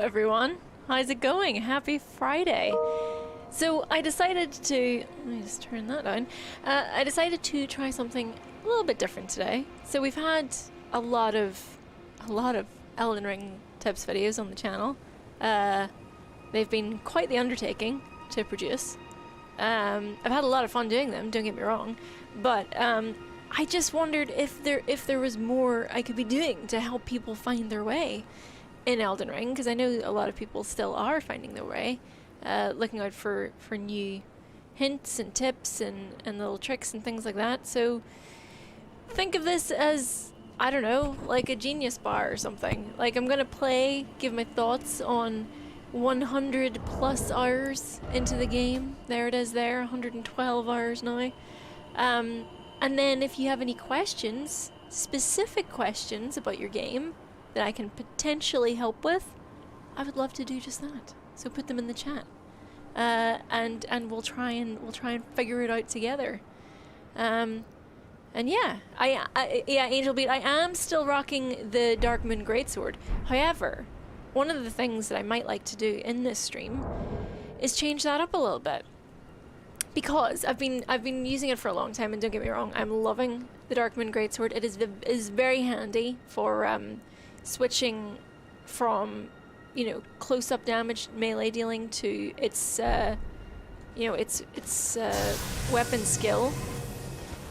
everyone. How's it going? Happy Friday. So I decided to, let me just turn that down. I decided to try something a little bit different today. So we've had a lot of Elden Ring tips videos on the channel. They've been quite the undertaking to produce. I've had a lot of fun doing them, don't get me wrong, but I just wondered if there was more I could be doing to help people find their way in Elden Ring, because I know a lot of people still are finding their way, looking out for new hints and tips and little tricks and things like that. So think of this as, I don't know, like a genius bar or something. Like, I'm gonna play, give my thoughts on 100 plus hours into the game. There it is there, 112 hours now. And then if you have any questions, specific questions about your game that I can potentially help with, I would love to do just that. So put them in the chat. And we'll try and figure it out together. And yeah, yeah, Angel Beat, I am still rocking the Dark Moon Greatsword. However, one of the things that I might like to do in this stream is change that up a little bit, because I've been using it for a long time, and don't get me wrong, I'm loving the Dark Moon Greatsword. It is very handy for switching from, you know, close-up damage melee dealing to its you know, its weapon skill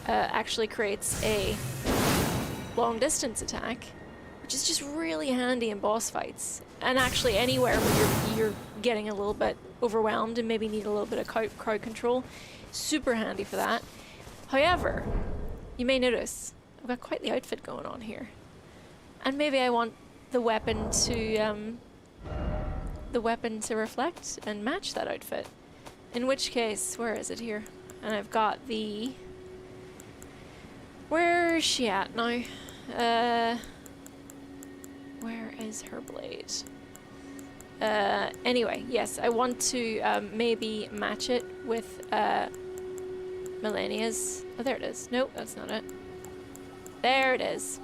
actually creates a long distance attack, which is just really handy in boss fights, and actually anywhere where you're getting a little bit overwhelmed and maybe need a little bit of crowd control. Super handy for that. However, you may notice I've got quite the outfit going on here, and maybe I want the weapon to reflect and match that outfit. In which case, where is it here? And I've got the, where is she at now? Where is her blade? Anyway, yes, I want to maybe match it with Millennia's. Oh, there it is. Nope, that's not it. There it is.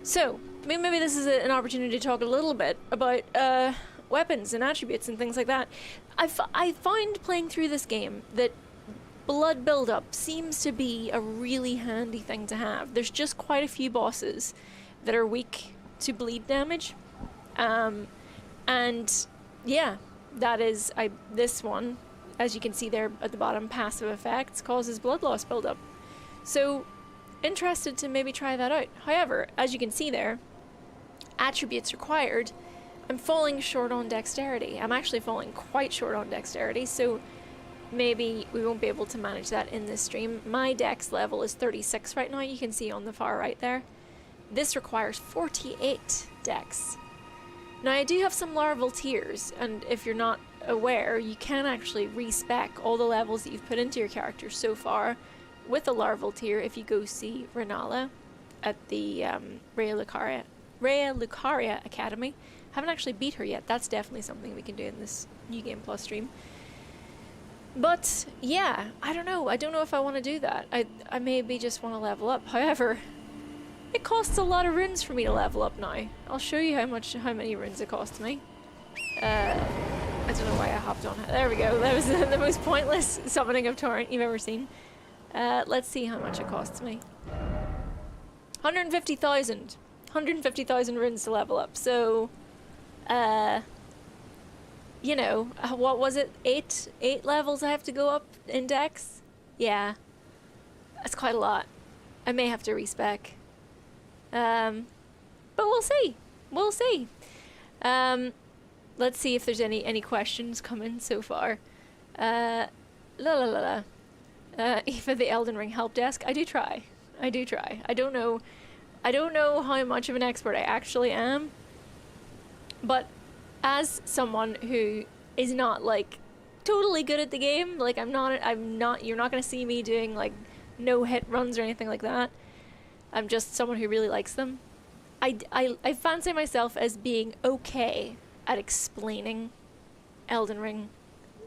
So, maybe this is an opportunity to talk a little bit about weapons and attributes and things like that. I find playing through this game that blood buildup seems to be a really handy thing to have. There's just quite a few bosses that are weak to bleed damage. And yeah, that is, this one, as you can see there at the bottom, passive effects causes blood loss buildup. So, interested to maybe try that out. However, as you can see there, attributes required, I'm falling short on dexterity. I'm actually falling quite short on dexterity, so maybe we won't be able to manage that in this stream. My dex level is 36 right now, you can see on the far right there. This requires 48 dex. Now, I do have some larval tiers, and if you're not aware, you can actually respec all the levels that you've put into your character so far with a larval tier if you go see Renala at the Rhea Lucaria Academy. Haven't actually beat her yet. That's definitely something we can do in this New Game Plus stream. But yeah, I don't know. I don't know if I want to do that. I maybe just want to level up. However, it costs a lot of runes for me to level up now. I'll show you how many runes it costs me. I don't know why I hopped on it. There we go. That was the most pointless summoning of Torrent you've ever seen. Let's see how much it costs me. 150,000. 150,000 runes to level up. So, you know, what was it? 8 levels I have to go up in Dex? Yeah. That's quite a lot. I may have to respec. But we'll see. We'll see. Let's see if there's any questions coming so far. Aoife, the Elden Ring help desk. I do try. I don't know how much of an expert I actually am, but as someone who is not like totally good at the game, like you're not gonna see me doing like no hit runs or anything like that. I'm just someone who really likes them. I fancy myself as being okay at explaining Elden Ring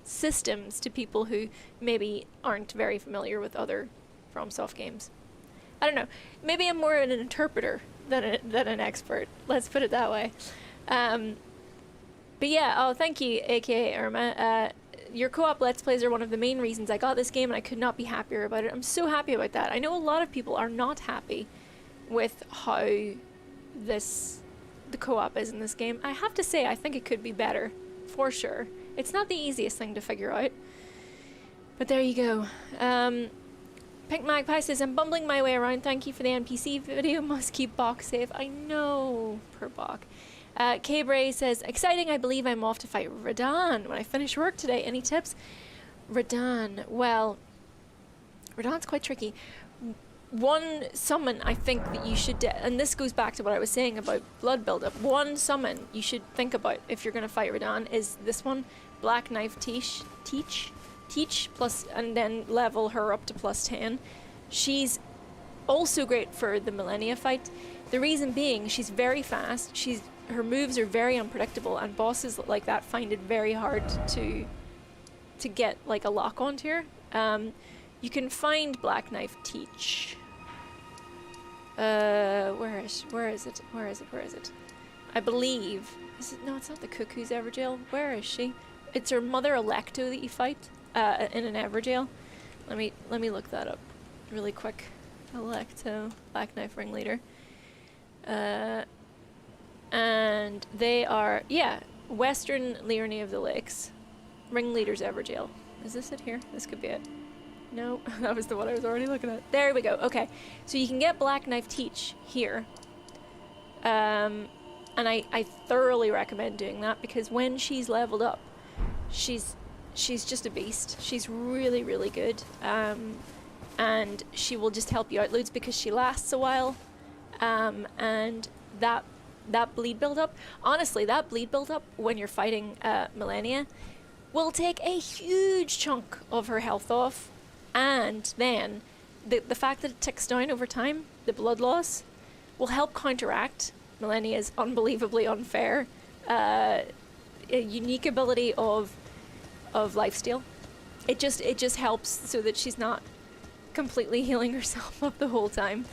systems to people who maybe aren't very familiar with other FromSoft games. I don't know. Maybe I'm more an interpreter than an expert. Let's put it that way. But yeah, oh, thank you, aka Irma. Your co-op Let's Plays are one of the main reasons I got this game, and I could not be happier about it. I'm so happy about that. I know a lot of people are not happy with how the co-op is in this game. I have to say, I think it could be better, for sure. It's not the easiest thing to figure out. But there you go. Pink Magpie says, I'm bumbling my way around. Thank you for the NPC video. Must keep Bach safe. I know. Per Bach. K-Bray says, exciting, I believe I'm off to fight Radahn when I finish work today. Any tips? Radahn. Well, Radahn's quite tricky. One summon I think that you should, and this goes back to what I was saying about blood buildup. One summon you should think about if you're going to fight Radahn is this one, Black Knife Teach plus, and then level her up to +10. She's also great for the Millennia fight. The reason being, she's very fast. Her moves are very unpredictable, and bosses like that find it very hard to get like a lock onto her. You can find Black Knife Teach. Where is it? I believe. No, it's not the Cuckoo's Everjail. Where is she? It's her mother Electo that you fight in an Everjail. Let me look that up really quick. Electo, Black Knife Ringleader. And they are, yeah, Western Liurny of the Lakes. Ringleader's Everjail. Is this it here? This could be it. No, that was the one I was already looking at. There we go. Okay, so you can get Black Knife Teach here. And I thoroughly recommend doing that, because when she's leveled up, she's just a beast. She's really, really good. And she will just help you out loads because she lasts a while. And that bleed build-up, honestly, that bleed build-up when you're fighting Millennia will take a huge chunk of her health off. And then the fact that it ticks down over time, the blood loss, will help counteract Millennia's unbelievably unfair a unique ability of lifesteal. It just helps so that she's not completely healing herself up the whole time.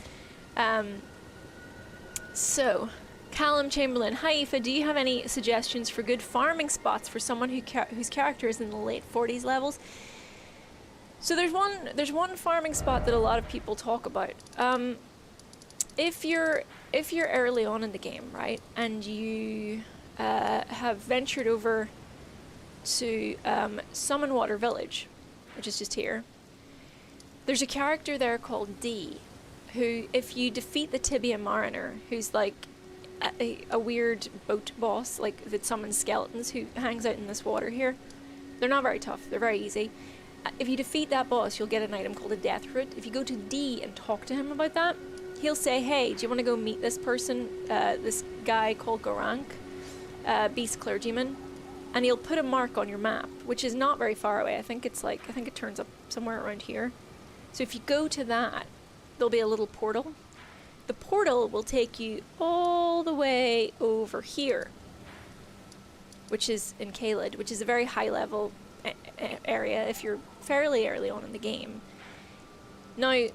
So, Callum Chamberlain, hi Aoife, do you have any suggestions for good farming spots for someone whose character is in the late 40s levels? So there's one farming spot that a lot of people talk about. If you're early on in the game, right, and you have ventured over to Summonwater Village, which is just here, there's a character there called Dee, who, if you defeat the Tibia Mariner, who's like a weird boat boss, like that summons skeletons, who hangs out in this water here. They're not very tough, they're very easy. If you defeat that boss, you'll get an item called a Death Root. If you go to D and talk to him about that, he'll say, hey, do you want to go meet this person, this guy called Gorank, Beast Clergyman? And he'll put a mark on your map, which is not very far away. I think it turns up somewhere around here. So if you go to that, there'll be a little portal. The portal will take you all the way over here, which is in Caelid, which is a very high level area if you're fairly early on in the game. Now,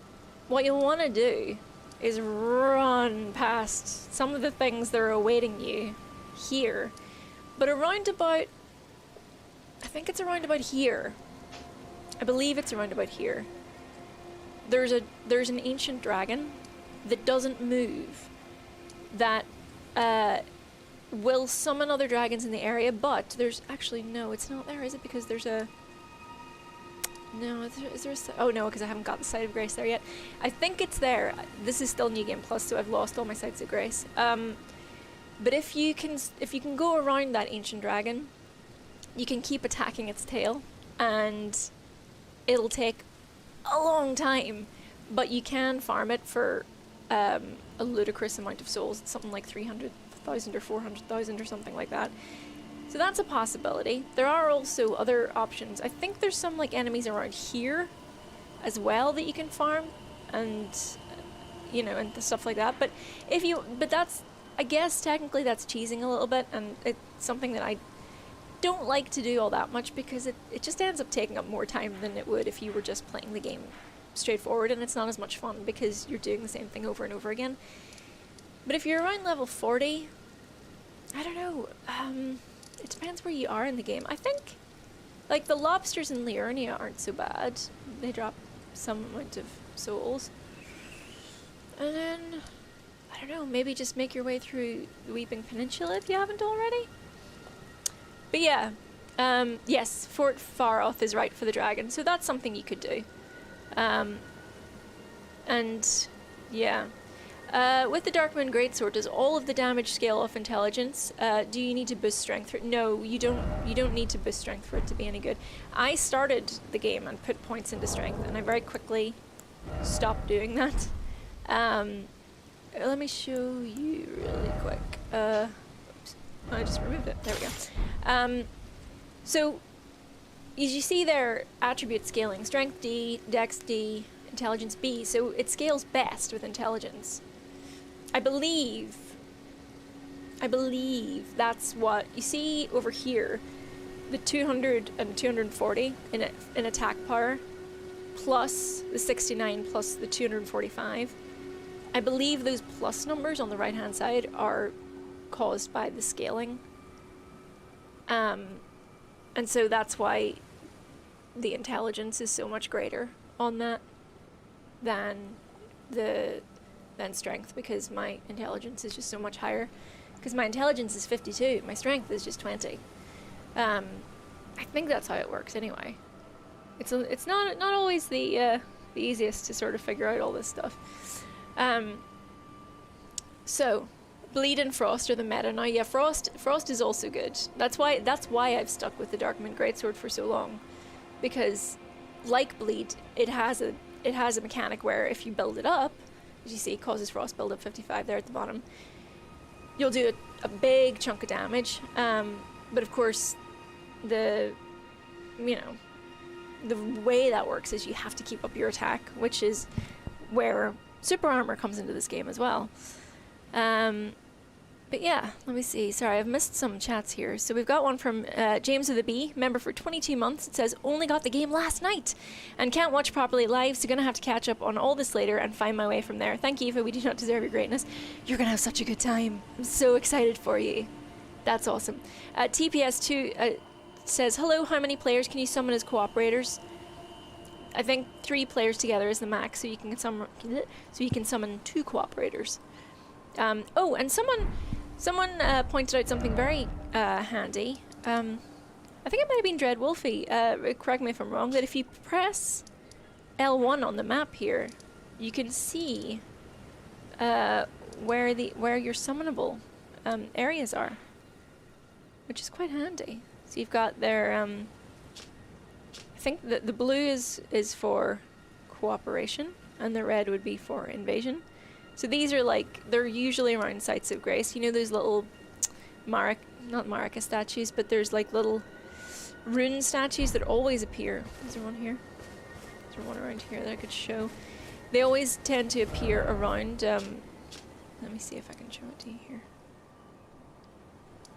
what you'll want to do is run past some of the things that are awaiting you here, but around about, I think it's around about here. I believe it's around about here. There's an ancient dragon that doesn't move, that will summon other dragons in the area, but there's actually, no, it's not there, is it? Because there's a, no, is there a, oh no, because I haven't got the Site of Grace there yet. I think it's there. This is still New Game Plus, so I've lost all my Sites of Grace. But if you can go around that ancient dragon, you can keep attacking its tail, and it'll take a long time, but you can farm it for a ludicrous amount of souls. It's something like 300,000 or 400,000 or something like that. So that's a possibility. There are also other options. I think there's some like enemies around here as well that you can farm, and you know, and stuff like that. But that's, I guess technically that's cheesing a little bit, and it's something that I don't like to do all that much, because it just ends up taking up more time than it would if you were just playing the game straightforward, and it's not as much fun because you're doing the same thing over and over again. But if you're around level 40, I don't know, it depends where you are in the game. I think, like, the lobsters in Liurnia aren't so bad. They drop some amount of souls. And then, I don't know, maybe just make your way through the Weeping Peninsula if you haven't already. But yeah, yes, Fort Faroth is right for the dragon, so that's something you could do. And yeah, with the Darkmoon Greatsword, does all of the damage scale off intelligence? Do you need to boost strength for it? No, you don't. You don't need to boost strength for it to be any good. I started the game and put points into strength, and I very quickly stopped doing that. Let me show you really quick. Oops, I just removed it. There we go. So, as you see there, attribute scaling: strength D, dex D, intelligence B. So it scales best with intelligence. I believe that's what you see over here. The 200 and 240 in attack power, plus the 69 plus the 245. I believe those plus numbers on the right hand side are caused by the scaling. And so that's why the intelligence is so much greater on that than strength, because my intelligence is just so much higher. Because my intelligence is 52, my strength is just 20. I think that's how it works anyway. It's not always the easiest to sort of figure out all this stuff. So Bleed and Frost are the meta now. Yeah, Frost is also good. That's why I've stuck with the Darkmoon Greatsword for so long, because like Bleed, it has a mechanic where if you build it up, as you see, it causes Frost build up 55 there at the bottom. You'll do a big chunk of damage, but of course, the way that works is you have to keep up your attack, which is where super armor comes into this game as well. But yeah, let me see. Sorry, I've missed some chats here. So we've got one from James with a B, member for 22 months. It says, only got the game last night and can't watch properly live, so gonna have to catch up on all this later and find my way from there. Thank you, Aoife, we do not deserve your greatness. You're gonna have such a good time. I'm so excited for you. That's awesome. TPS2 says, hello, how many players can you summon as cooperators? I think 3 players together is the max, so you can summon 2 cooperators. Oh, and someone pointed out something very handy. I think it might have been Dread Wolfie. Correct me if I'm wrong. That if you press L1 on the map here, you can see where your summonable areas are, which is quite handy. So you've got their. I think that the blue is for cooperation, and the red would be for invasion. So these are like, they're usually around sites of grace. You know those little not Marika statues, but there's like little rune statues that always appear. Is there one here? Is there one around here that I could show? They always tend to appear around, let me see if I can show it to you here.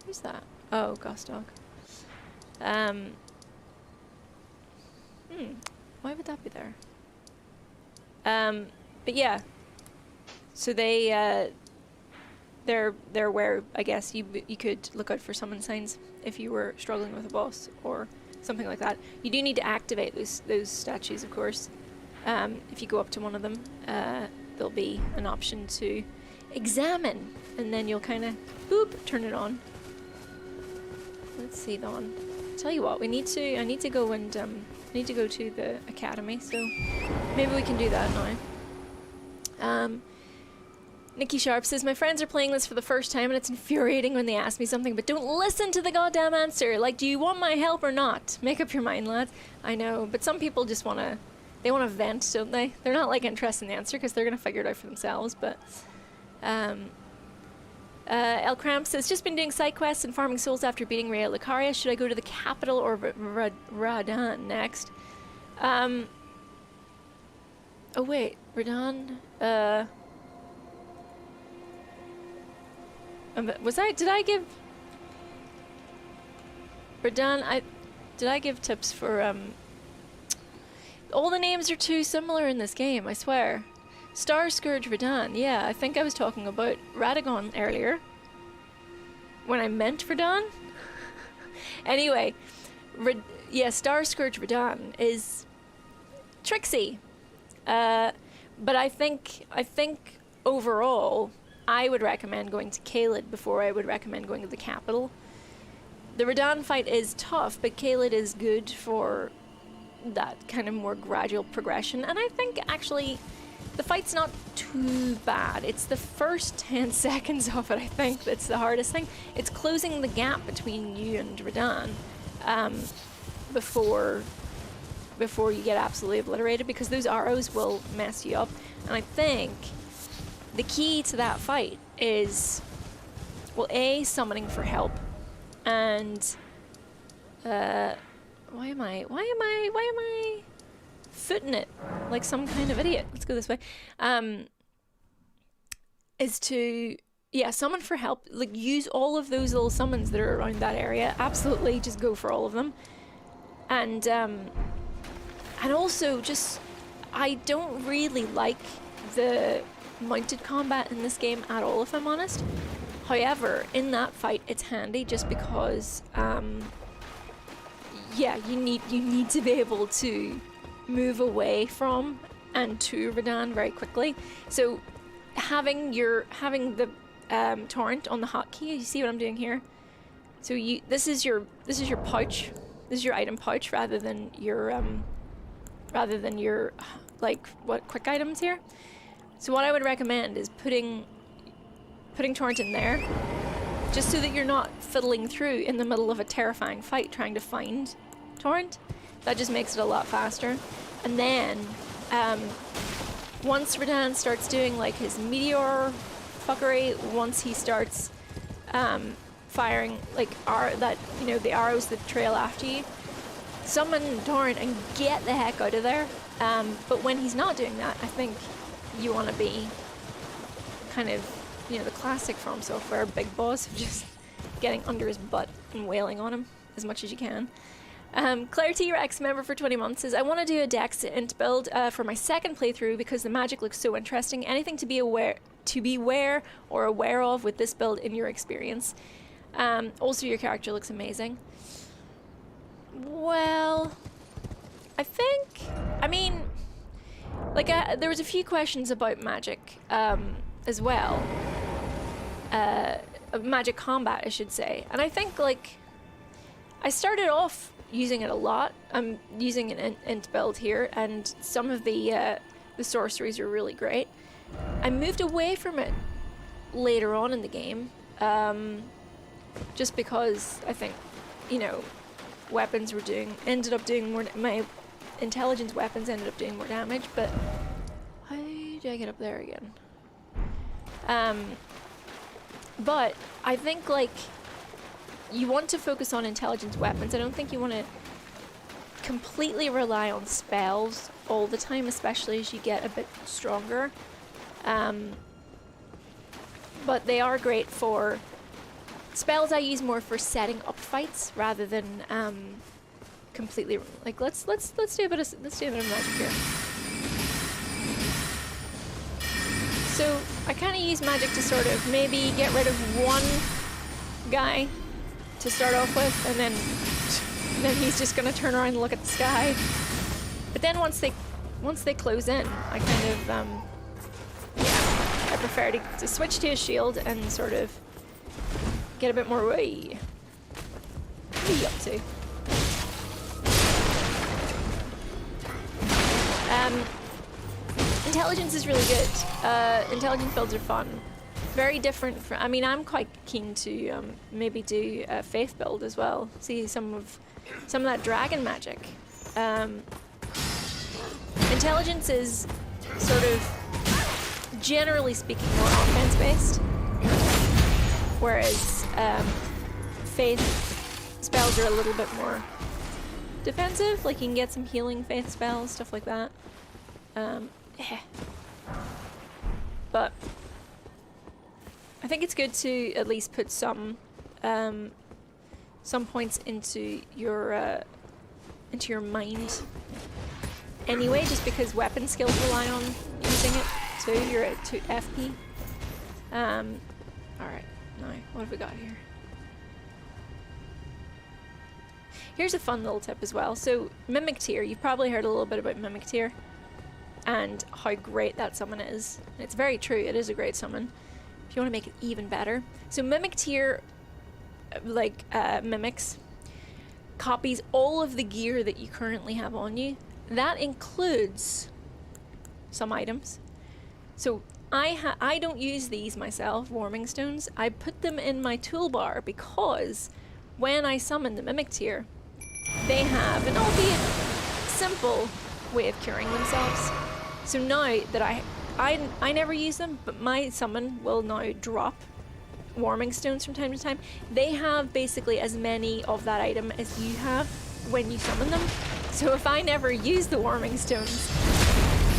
Who's that? Oh, Gosdog. Why would that be there? But yeah. So they're where, I guess, you could look out for summon signs if you were struggling with a boss or something like that. You do need to activate those statues, of course. If you go up to one of them, there'll be an option to examine, and then you'll kind of, boop, turn it on. Let's see, Dawn. Tell you what, I need to go and, need to go to the academy, so maybe we can do that now. Nikki Sharp says, my friends are playing this for the first time and it's infuriating when they ask me something, but don't listen to the goddamn answer. Like, do you want my help or not? Make up your mind, lads. I know, but some people just want to vent, don't they? They're not, like, interested in the answer because they're going to figure it out for themselves, but... El Cramp says, just been doing side quests and farming souls after beating Rhea Lucaria. Should I go to the capital or Radahn next? Oh wait, Radahn, did I give Radahn, did I give tips for, all the names are too similar in this game, I swear. Star Scourge Radahn, yeah, I think I was talking about Radagon earlier. When I meant Radahn. Anyway, yeah, Star Scourge Radahn is tricksy. But I think overall, I would recommend going to Caelid before I would recommend going to the capital. The Radahn fight is tough, but Caelid is good for that kind of more gradual progression. And I think actually the fight's not too bad. It's the first 10 seconds of it, I think, that's the hardest thing. It's closing the gap between you and Radahn before you get absolutely obliterated, because those arrows will mess you up. And I think the key to that fight is, well, A, summoning for help, and why am I footing it like some kind of idiot? Let's go this way. Is to, yeah, summon for help. Like, use all of those little summons that are around that area. Absolutely, just go for all of them. And also just, I don't really like the mounted combat in this game at all, if I'm honest. However, in that fight, it's handy just because, yeah, you need to be able to move away from and to Radahn very quickly. So having the torrent on the hotkey, you see what I'm doing here? So this is your pouch. This is your item pouch rather than your like what quick items here. So what I would recommend is putting torrent in there, just so that you're not fiddling through in the middle of a terrifying fight trying to find torrent. That just makes it a lot faster. And then once Radahn starts doing like his meteor fuckery, once he starts firing like the arrows that trail after you, summon torrent and get the heck out of there. But when he's not doing that, I think you want to be kind of, the classic From Software big boss of just getting under his butt and wailing on him as much as you can. Claire T-Rex, member for 20 months, says, I want to do a Dex int build for my second playthrough because the magic looks so interesting. Anything to beware or aware of with this build in your experience? Also, your character looks amazing. Well, I mean, like, there was a few questions about magic as well. Magic combat, I should say. And I think, like, I started off using it a lot. I'm using an int build here, and some of the sorceries are really great. I moved away from it later on in the game, just because I think, weapons ended up doing more. My intelligence weapons ended up doing more damage. But how do I get up there again? But I think, like, you want to focus on intelligence weapons. I don't think you want to completely rely on spells all the time, especially as you get a bit stronger. But they are great for spells. I use more for setting up fights rather than completely, like, let's do a bit of magic here. So I kind of use magic to sort of maybe get rid of one guy to start off with, and then he's just gonna turn around and look at the sky. But then once they close in, I kind of I prefer to switch to a shield and sort of get a bit more way. What are you up to? Intelligence is really good. Intelligence builds are fun. Very different from, I mean, I'm quite keen to maybe do a faith build as well. See some of that dragon magic. Intelligence is sort of, generally speaking, more offense based, whereas faith spells are a little bit more defensive. Like, you can get some healing faith spells, stuff like that. But I think it's good to at least put some points into your mind anyway, just because weapon skills rely on using it too. You're at 2 FP. Alright, now what have we got here? Here's a fun little tip as well. So Mimic Tier, you've probably heard a little bit about Mimic Tier and how great that summon is. It's very true, it is a great summon. If you want to make it even better. So Mimic Tier, like mimics, copies all of the gear that you currently have on you. That includes some items. So I don't use these myself, warming stones. I put them in my toolbar because when I summon the Mimic Tier, they have an albeit simple way of curing themselves. So now that I never use them, but my summon will now drop warming stones from time to time. They have basically as many of that item as you have when you summon them. So if I never use the warming stones,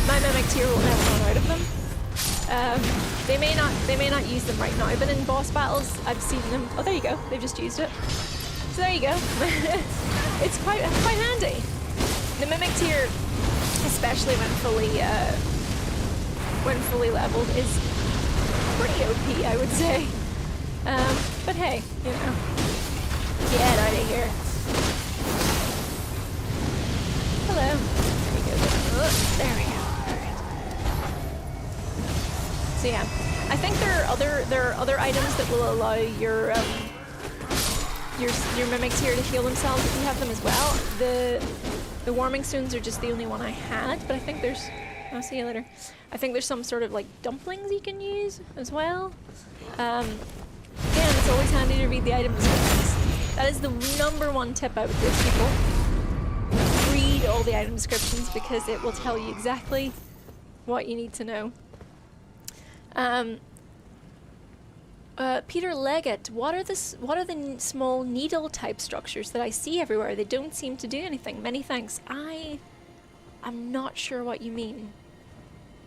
my Mimic Tier will never run out of them. They may not use them right now, but in boss battles I've seen them. Oh, there you go. They've just used it. So there you go. It's quite handy. The Mimic Tier, especially when fully leveled, is pretty OP, I would say. But hey, you know, get out of here. Hello. There you go. Oh, there we go. So yeah, I think there are other items that will allow your Mimic Tier to heal themselves if you have them as well. The warming stones are just the only one I had, but I think there's. I'll see you later. I think there's some sort of like dumplings you can use as well. Again, it's always handy to read the item descriptions. That is the #1 tip I would give people. Read all the item descriptions because it will tell you exactly what you need to know. Peter Leggett, what are the small needle type structures that I see everywhere? They don't seem to do anything. Many thanks. I'm not sure what you mean.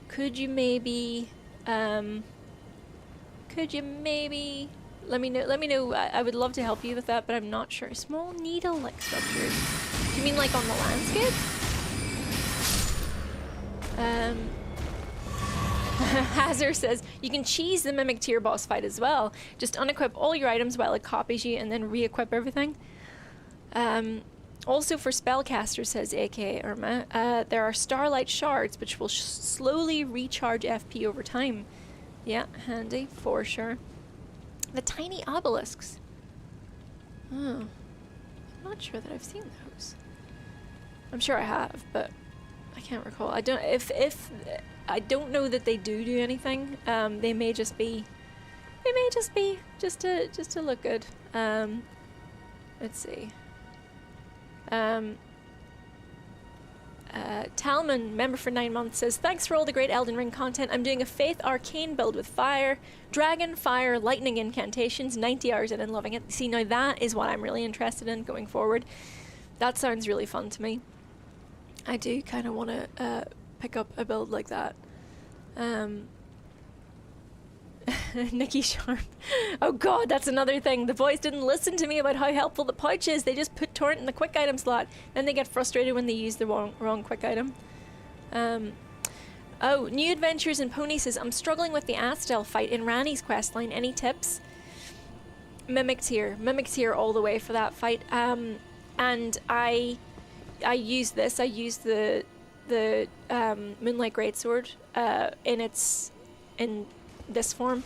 Could you maybe let me know. I would love to help you with that, but I'm not sure. Small needle like structures. Do you mean like on the landscape? Hazard says, you can cheese the Mimic Tier boss fight as well. Just unequip all your items while it copies you and then re-equip everything. Also for spellcasters, says aka Irma, there are starlight shards which will slowly recharge FP over time. Yeah, handy, for sure. The tiny obelisks. Oh, I'm not sure that I've seen those. I'm sure I have, but I can't recall. I don't. If I don't know that they do anything. They may just be. They may just be just to look good. Let's see. Talman, member for 9 months, says, thanks for all the great Elden Ring content. I'm doing a Faith Arcane build with fire, dragon, fire, lightning incantations, 90 hours in and loving it. See, now that is what I'm really interested in going forward. That sounds really fun to me. I do kind of want to pick up a build like that. Nikki Sharp. Oh god, that's another thing. The boys didn't listen to me about how helpful the pouch is. They just put torrent in the quick item slot. Then they get frustrated when they use the wrong quick item. Oh, New Adventures in Pony says, I'm struggling with the Astel fight in Ranni's questline. Any tips? Mimic Tier all the way for that fight. And I use this. I use the Moonlight Greatsword in this form,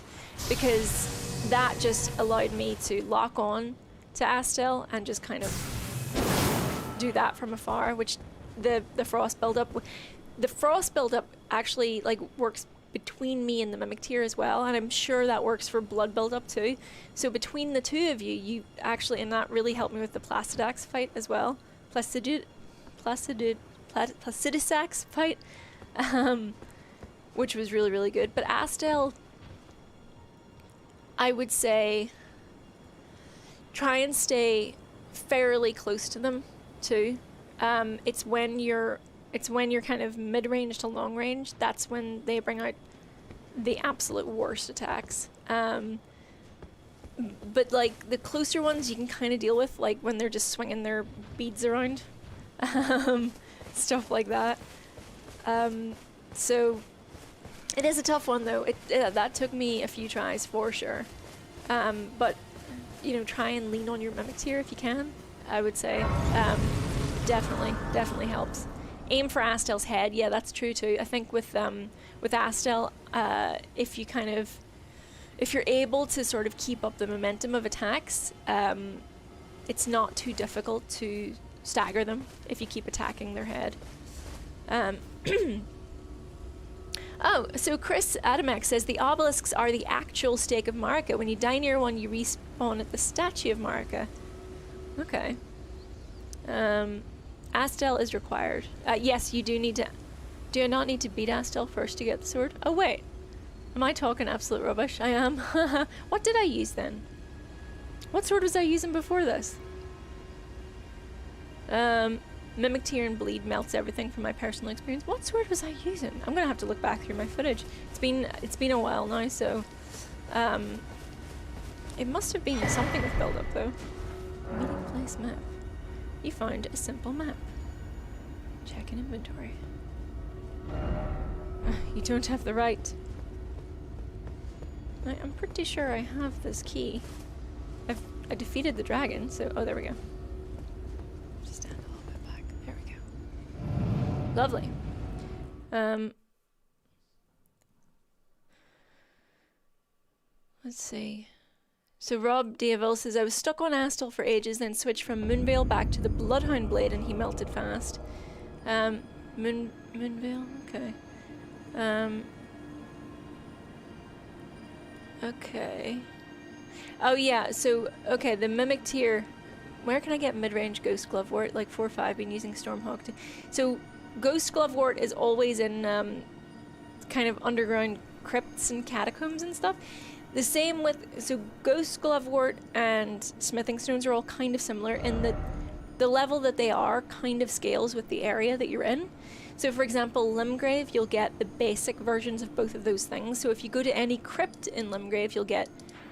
because that just allowed me to lock on to Astel and just kind of do that from afar, which the frost buildup actually like works between me and the Mimic Tier as well, and I'm sure that works for blood buildup too. So between the two of you actually, and that really helped me with the Placidax fight as well. Placidusax fight, which was really, really good. But Astel, I would say try and stay fairly close to them too. It's when you're kind of mid-range to long range, that's when they bring out the absolute worst attacks. But like the closer ones you can kind of deal with, like when they're just swinging their beads around, stuff like that. So it is a tough one though. That took me a few tries for sure. But you know, try and lean on your Mimic Tier if you can. I would say. Definitely helps. Aim for Astel's head. Yeah, that's true too. I think with Astel, if you kind of, if you're able to sort of keep up the momentum of attacks, it's not too difficult to stagger them if you keep attacking their head. Oh, so Chris Adamek says the obelisks are the actual stake of Marika. When you die near one, you respawn at the statue of Marika. Okay. Astel is required. Yes, you do need to... Do you not need to beat Astel first to get the sword? Oh, wait. Am I talking absolute rubbish? I am. What did I use then? What sword was I using before this? Mimic Tear and Bleed melts everything from my personal experience. What sword was I using? I'm gonna have to look back through my footage. It's been a while now, so... it must have been something with build-up, though. Meeting place map. You found a simple map. Check in inventory. You don't have the right. I'm pretty sure I have this key. I defeated the dragon, so... Oh, there we go. Just stand a little bit back. There we go. Lovely. Let's see. So Rob Diaville says, I was stuck on Astel for ages, then switched from Moonveil back to the Bloodhound Blade and he melted fast. Moonveil? Okay. Okay. Oh yeah, so, okay, the Mimic Tier. Where can I get mid-range Ghost Glovewort? Like 4-5, been using Stormhawk. So, Ghost Glovewort is always in kind of underground crypts and catacombs and stuff. The same with, so Ghost Glovewort and Smithing Stones are all kind of similar in that the level that they are kind of scales with the area that you're in. So for example, Limgrave, you'll get the basic versions of both of those things. So if you go to any crypt in Limgrave, you'll get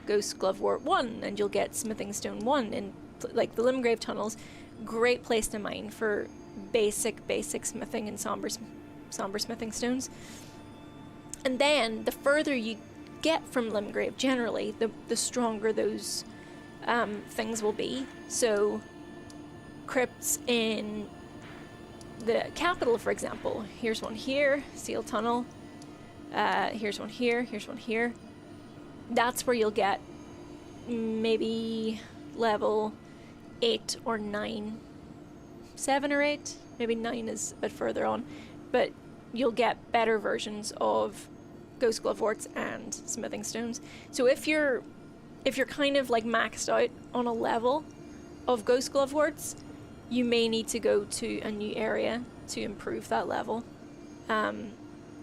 Ghost Glovewort 1 and you'll get Smithing Stone 1 in like the Limgrave tunnels. Great place to mine for basic smithing and somber smithing stones. And then the further you get from Limgrave, generally, the stronger those things will be. So crypts in the capital, for example, here's one here, Seal Tunnel, here's one here, here's one here. That's where you'll get maybe level 8 or 9, 7 or 8, maybe 9 is a bit further on, but you'll get better versions of Ghost Gloveworts and Smithing Stones. So if you're kind of like maxed out on a level of Ghost Gloveworts, you may need to go to a new area to improve that level,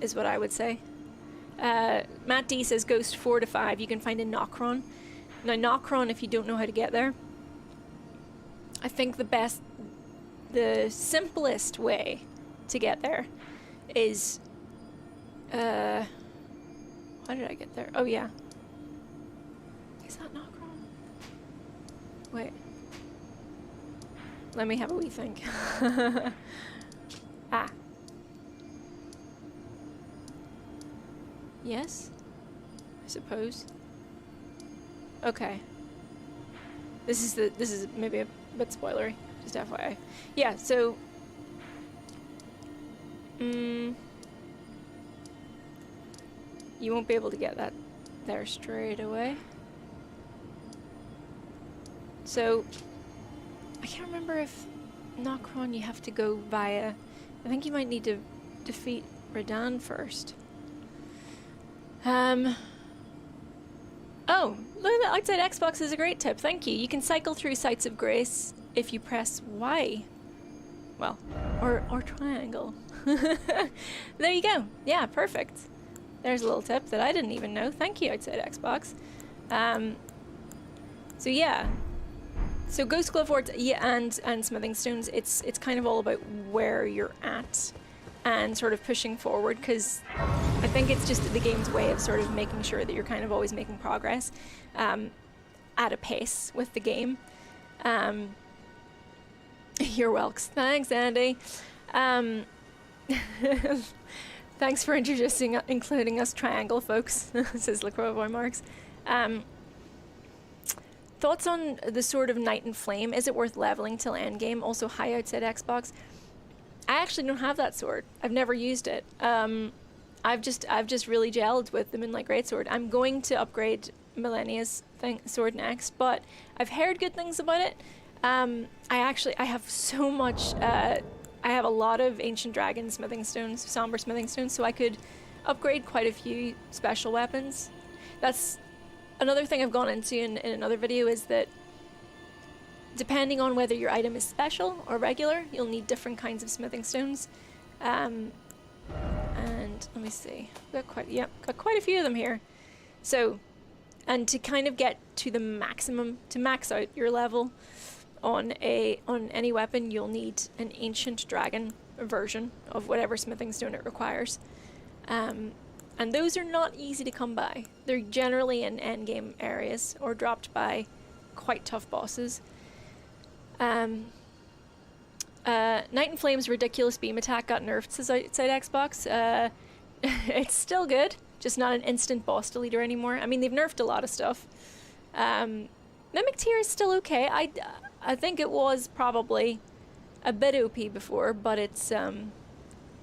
is what I would say. Matt D says Ghost 4 to 5, you can find in Nokron. Now Nokron, if you don't know how to get there, I think the simplest way to get there is, how did I get there? Oh yeah. Is that Nokron? Wait. Let me have a wee think. Ah. Yes? I suppose. Okay. This is maybe a bit spoilery, just FYI. Yeah, so you won't be able to get that there straight away. So I can't remember if Nokron you have to go via... I think you might need to defeat Radahn first. Oh, look at that. Outside Xbox is a great tip. Thank you. You can cycle through Sites of Grace if you press Y. Well, or triangle. There you go. Yeah, perfect. There's a little tip that I didn't even know. Thank you, Outside Xbox. So yeah. So Ghost Glovewort, yeah, and Smithing Stones, it's kind of all about where you're at and sort of pushing forward, because I think it's just the game's way of sort of making sure that you're kind of always making progress at a pace with the game. You're welcome. Thanks, Andy. Thanks for including us triangle folks, says LaCroix Marks. thoughts on the Sword of Night and Flame? Is it worth leveling till endgame? Also, hi outside Xbox. I actually don't have that sword. I've never used it. I've just really gelled with the Moonlight Greatsword. I'm going to upgrade Millennia's sword next, but I've heard good things about it. I have so much. I have a lot of Ancient Dragon smithing stones, Somber smithing stones, so I could upgrade quite a few special weapons. That's another thing I've gone into in another video, is that depending on whether your item is special or regular, you'll need different kinds of smithing stones. And let me see, got quite a few of them here. So, and to kind of get to the maximum, to max out your level on any weapon, you'll need an Ancient Dragon version of whatever smithing stone it requires. And those are not easy to come by. They're generally in endgame areas or dropped by quite tough bosses. Night and Flame's ridiculous beam attack got nerfed, says outside Xbox. It's still good, just not an instant boss deleter anymore. I mean, they've nerfed a lot of stuff. Mimic Tear is still okay. I think it was probably a bit OP before, but it's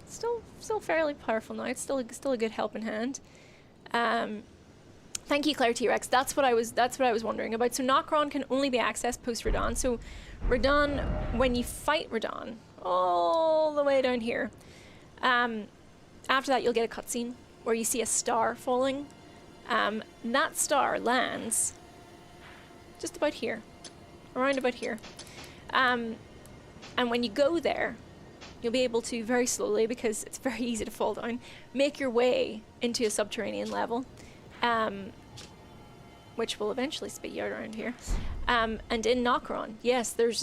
still fairly powerful now. It's still a good helping hand. Thank you, Claire T-Rex. That's what I was wondering about. So Nokron can only be accessed post Radahn. So Radahn, when you fight Radahn, all the way down here, after that you'll get a cutscene where you see a star falling. That star lands just about here, around about here. And when you go there, you'll be able to very slowly, because it's very easy to fall down, make your way into a subterranean level, which will eventually spit you out around here. And in Nokron, yes, there's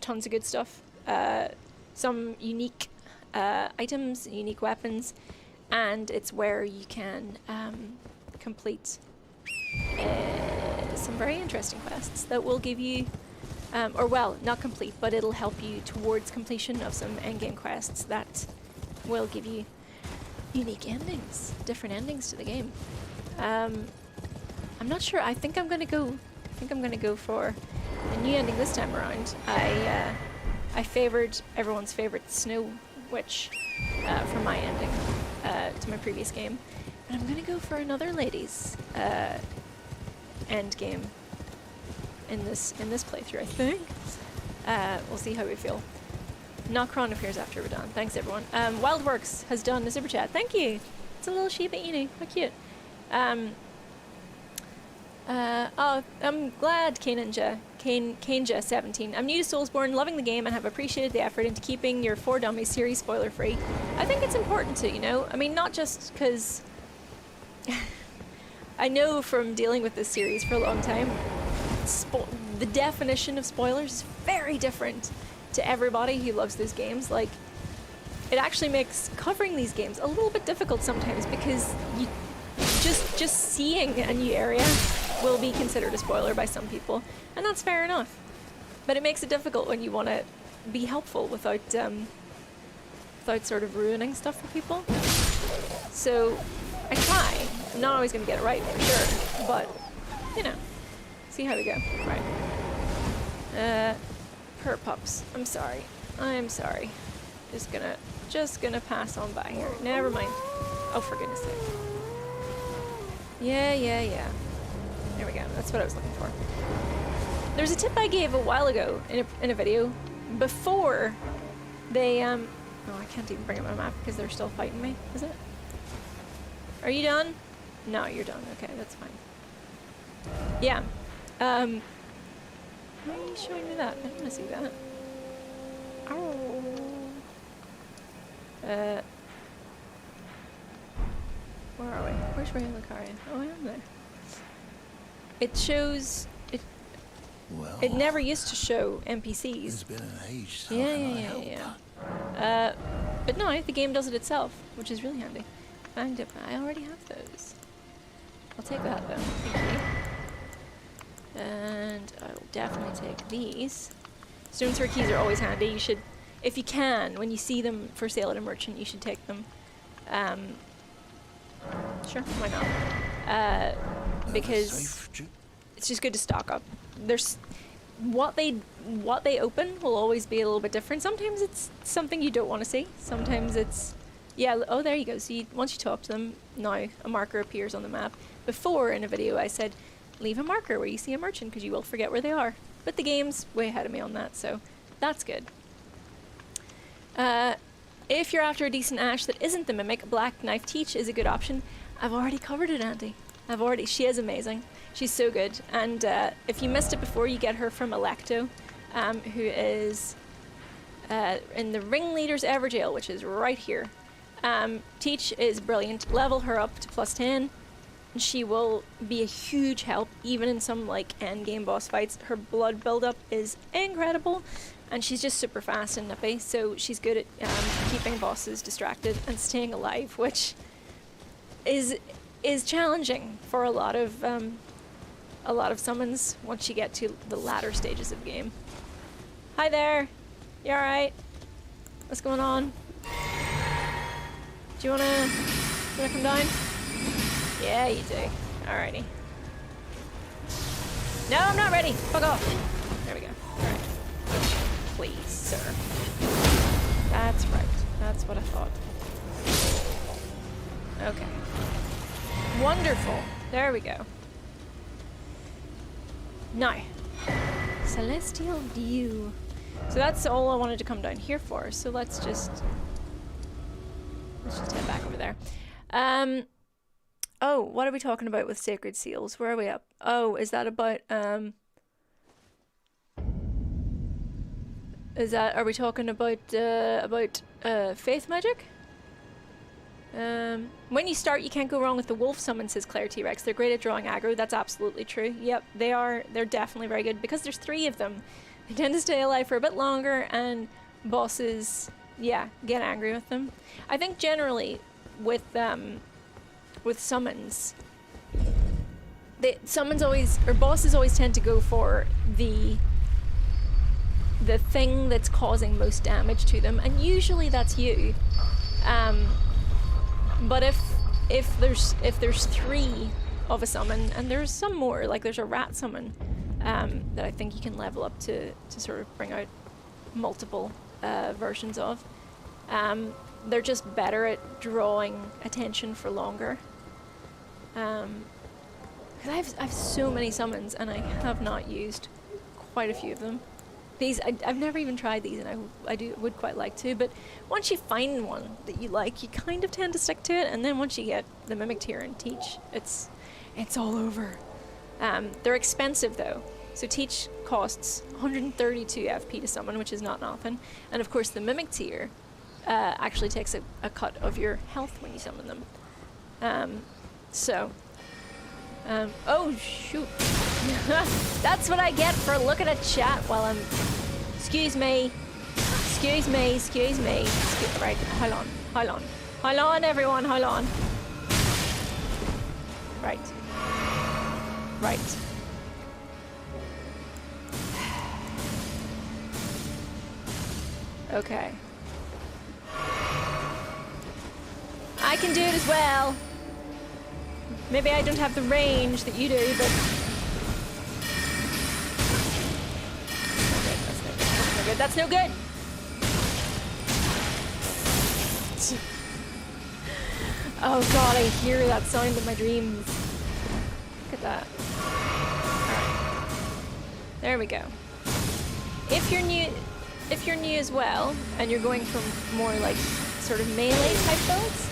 tons of good stuff. Some unique items, unique weapons, and it's where you can complete some very interesting quests that will give you, or well, not complete, but it'll help you towards completion of some endgame quests that will give you unique endings, different endings to the game. I'm not sure. I think I'm gonna go for a new ending this time around. I favored everyone's favorite Snow Witch for my ending to my previous game, and I'm gonna go for another lady's end game in this playthrough, I think. We'll see how we feel. Nokron appears after Radahn. Thanks, everyone. Wildworks has done a super chat. Thank you. It's a little Shiba Inu. How cute. Oh, I'm glad, Kaninja17. I'm new to Soulsborne, loving the game, and have appreciated the effort into keeping your 4 Dummies series spoiler-free. I think it's important to, you know? I mean, not just because I know from dealing with this series for a long time, the definition of spoilers is very different to everybody who loves those games. Like, it actually makes covering these games a little bit difficult sometimes, because you just seeing a new area will be considered a spoiler by some people, and that's fair enough. But it makes it difficult when you want to be helpful without sort of ruining stuff for people. So I try. I'm not always going to get it right, for sure, but you know, see how we go. Right. Pups. I'm sorry. Just gonna pass on by here. Never mind. Oh, for goodness sake. Yeah. There we go. That's what I was looking for. There's a tip I gave a while ago in a video before they oh, I can't even bring up my map because they're still fighting me. Is it? Are you done? No, you're done. Okay, that's fine. Yeah. Why are you showing me that? I don't want to see that. Oh. Where are we? Where's Ray Lucaria? Oh, I am there. It shows it. Well, it never used to show NPCs. It's been an age. So Yeah. But no, the game does it itself, which is really handy. I already have those. I'll take that though. Thank you. And I will definitely take these. Stone sword keys are always handy. You should, if you can, when you see them for sale at a merchant, you should take them. Sure, why not? Because it's just good to stock up. there's what they open will always be a little bit different. Sometimes it's something you don't want to see. Sometimes it's, yeah, oh, there you go. So once you talk to them, now a marker appears on the map. Before in a video I said, leave a marker where you see a merchant because you will forget where they are. But the game's way ahead of me on that, so that's good. If you're after a decent Ash that isn't the Mimic, Black Knife Teach is a good option. I've already covered it, Andy. She is amazing. She's so good. And if you missed it before, you get her from Electo, who is in the Ringleader's Everjail, which is right here. Teach is brilliant. Level her up to +10. And she will be a huge help, even in some like endgame boss fights. Her blood buildup is incredible, and she's just super fast and nippy. So she's good at keeping bosses distracted and staying alive, which is challenging for a lot of summons once you get to the latter stages of the game. Hi there, you all right? What's going on? Do you wanna come down? Yeah, you do. Alrighty. No, I'm not ready. Fuck off. There we go. Alright. Please, sir. That's right. That's what I thought. Okay. Wonderful. There we go. Now. Celestial View. So that's all I wanted to come down here for. So let's just head back over there. Oh, what are we talking about with Sacred Seals? Where are we up? Oh, is that about, are we talking about faith magic? When you start, you can't go wrong with the wolf summon, says Claire T-Rex. They're great at drawing aggro. That's absolutely true. Yep, they're definitely very good. Because there's 3 of them, they tend to stay alive for a bit longer, and bosses, yeah, get angry with them. I think generally, with summons, bosses always tend to go for the thing that's causing most damage to them, and usually that's you. But if there's 3 of a summon, and there's some more, like there's a rat summon that I think you can level up to sort of bring out multiple versions of. They're just better at drawing attention for longer. Because I have so many summons, and I have not used quite a few of them. These, I've never even tried these, and I would quite like to, but once you find one that you like, you kind of tend to stick to it, and then once you get the Mimic tier and Teach, it's all over. They're expensive though. So Teach costs 132 FP to summon, which is not nothing. And of course the Mimic tier actually takes a cut of your health when you summon them. Oh shoot. That's what I get for looking at chat while I'm... Excuse me, right, hold on everyone, hold on. Right. Okay. I can do it as well. Maybe I don't have the range that you do, but... That's no good. Oh god, I hear that sound in my dreams. Look at that. Alright. There we go. If you're new as well, and you're going for more like sort of melee type builds,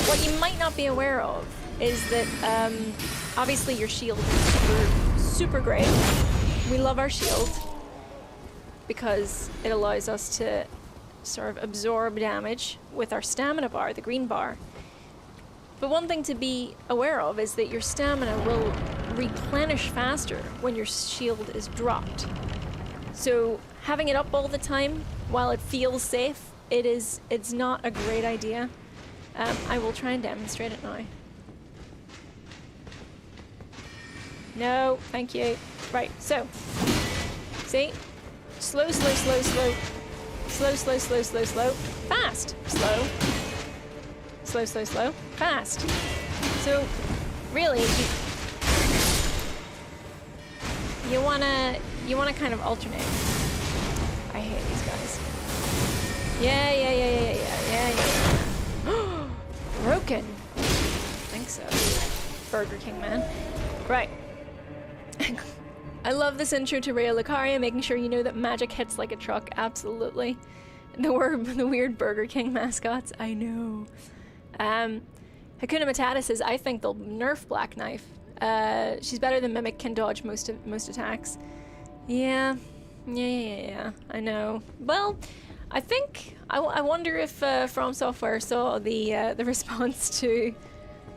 what you might not be aware of is that obviously your shield is super great. We love our shield because it allows us to sort of absorb damage with our stamina bar, the green bar. But one thing to be aware of is that your stamina will replenish faster when your shield is dropped. So having it up all the time while it feels safe, it's not a great idea. I will try and demonstrate it now. No, thank you. Right, so, see? Slow, slow, slow, slow. Slow, slow, slow, slow, slow. Fast. Slow. Slow, slow, slow. Fast. So, really, you wanna kind of alternate. I hate these guys. Yeah. Broken. I think so. Burger King man. Right. I love this intro to Raya Lucaria, making sure you know that magic hits like a truck. Absolutely. The weird Burger King mascots. I know. Hakuna Matata says, I think they'll nerf Black Knife. She's better than Mimic, can dodge most attacks. Yeah. I know. Well, I think I wonder if From Software saw the response to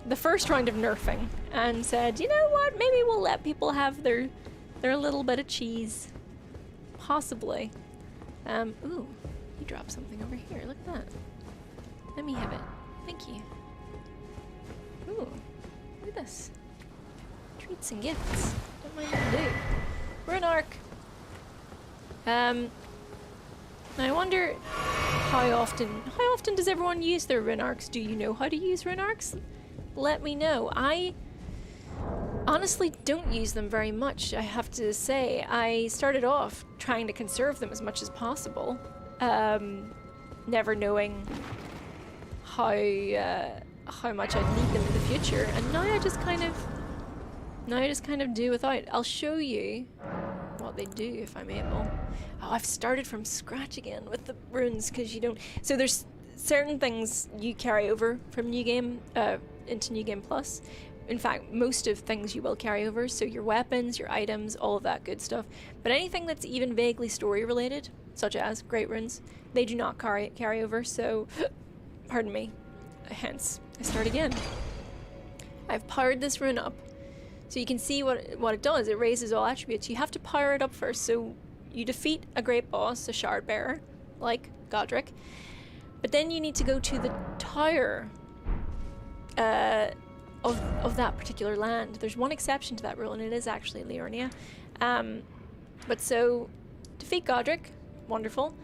the first round of nerfing and said, you know what? Maybe we'll let people have their little bit of cheese. Possibly. Ooh, he dropped something over here. Look at that. Let me have it. Thank you. Ooh, look at this. Treats and gifts. Don't mind what I do. Rune Arc. Now I wonder how often does everyone use their Rune Arcs? Do you know how to use Rune Arcs? Let me know. I honestly don't use them very much, I have to say. I started off trying to conserve them as much as possible, never knowing how much I'd need them in the future, and now I just kind of do without. I'll show you what they do if I'm able. Oh, I've started from scratch again with the runes, because you don't. So there's certain things you carry over from New Game into New Game Plus. In fact, most of things you will carry over, so your weapons, your items, all of that good stuff. But anything that's even vaguely story related, such as Great Runes, they do not carry over, so pardon me. Hence, I start again. I've powered this rune up, so you can see what it does. It raises all attributes. You have to power it up first, so you defeat a great boss, a shard bearer, like Godric, but then you need to go to the tower of that particular land. There's one exception to that rule, and it is actually Liurnia. But so, defeat Godric, wonderful.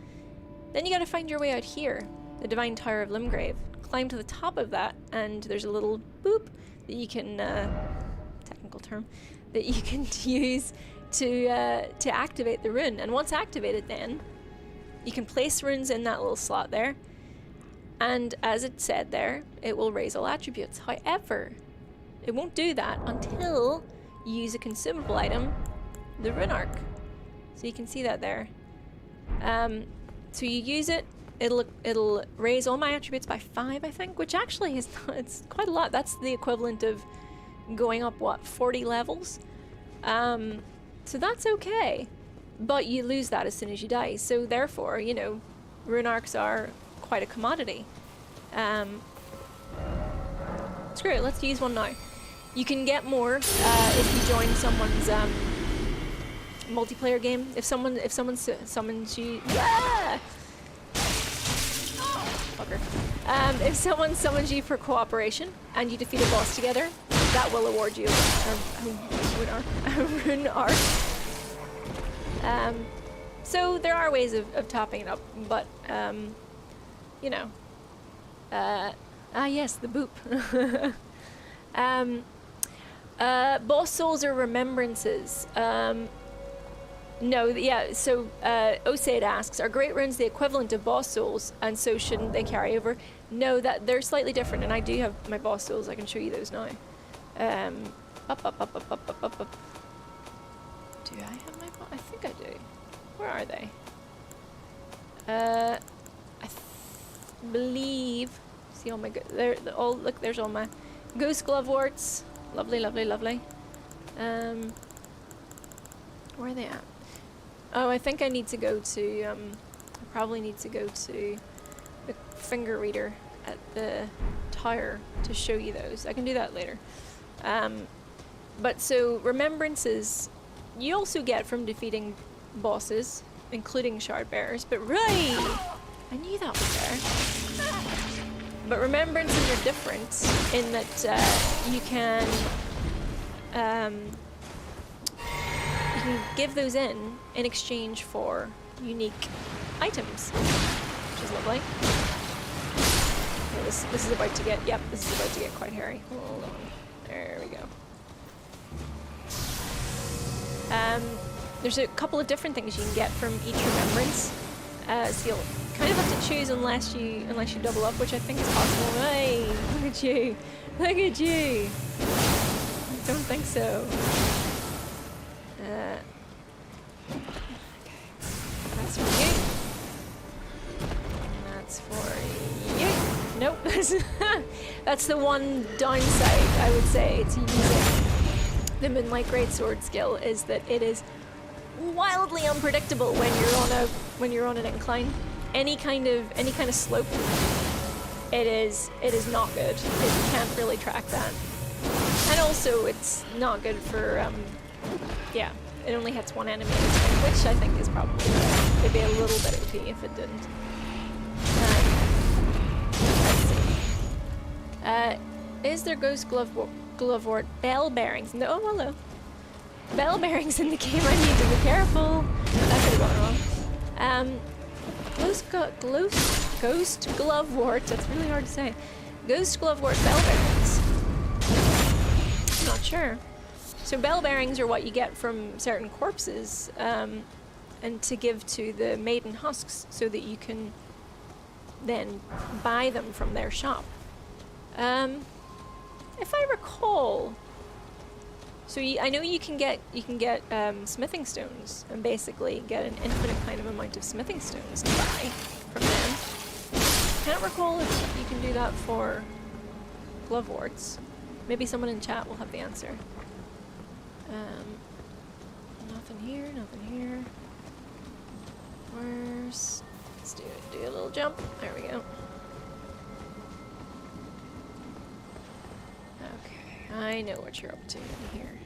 Then you gotta find your way out here, the Divine Tower of Limgrave. Climb to the top of that, and there's a little boop that you can, technical term, that you can use to activate the rune. And once activated, then you can place runes in that little slot there, and as it said there, it will raise all attributes. However, it won't do that until you use a consumable item, the Rune Arc. So you can see that there. So you use it, it'll raise all my attributes by 5, I think, which actually is not, it's quite a lot. That's the equivalent of going up, what, 40 levels? So that's okay, but you lose that as soon as you die. So therefore, you know, Rune Arcs are quite a commodity. Screw it, let's use one now. You can get more if you join someone's multiplayer game. If someone summons you, yeah! Fucker. If someone summons you for cooperation and you defeat a boss together, that will award you a Rune Arc. So there are ways of topping it up, but you know. Yes, the boop. Boss souls are remembrances. No, yeah, so Osaid asks, are Great Runes the equivalent of boss souls, and so shouldn't they carry over? No, that they're slightly different, and I do have my boss souls. I can show you those now. Up. Do I have my boss? I think I do. Where are they? I believe. See all my look. There's all my Ghost Glove warts. Lovely. Where are they at? Oh, I think I need to go to. I probably need to go to the finger reader at the tower to show you those. I can do that later. But so remembrances you also get from defeating bosses, including shard bearers. But right, I knew that was there. But remembrances are different in that you can give those in exchange for unique items, which is lovely. Okay, this is about to get, yep, this is about to get quite hairy. Hold on. There we go. There's a couple of different things you can get from each remembrance. So you'll kind of have to choose unless you double up, which I think is possible. Hey, look at you! Look at you! I don't think so. Okay. That's for you. And that's for you. Nope. That's the one downside, I would say, to using the Moonlight Greatsword skill, is that it is wildly unpredictable when you're on an incline. Any kind of slope, it is not good. You can't really track that. And also, it's not good for yeah, it only hits one enemy at a time, which I think is probably right. It'd be a little bit OP if it didn't. Let's see. Is there Ghost Glovewort bell bearings? No, oh, hello. Bell bearings in the game. I need to be careful. That could have gone wrong. Ghost Glovewort. That's really hard to say. Ghost Glovewort bell bearings. Not sure. So bell bearings are what you get from certain corpses, and to give to the maiden husks so that you can then buy them from their shop. If I recall, so I know you can get smithing stones and basically get an infinite kind of amount of smithing stones to buy from them. Can't recall if you can do that for Gloveworts. Maybe someone in chat will have the answer. Nothing here, nothing here. Where's... Let's do a little jump. There we go. Okay, I know what you're up to in here.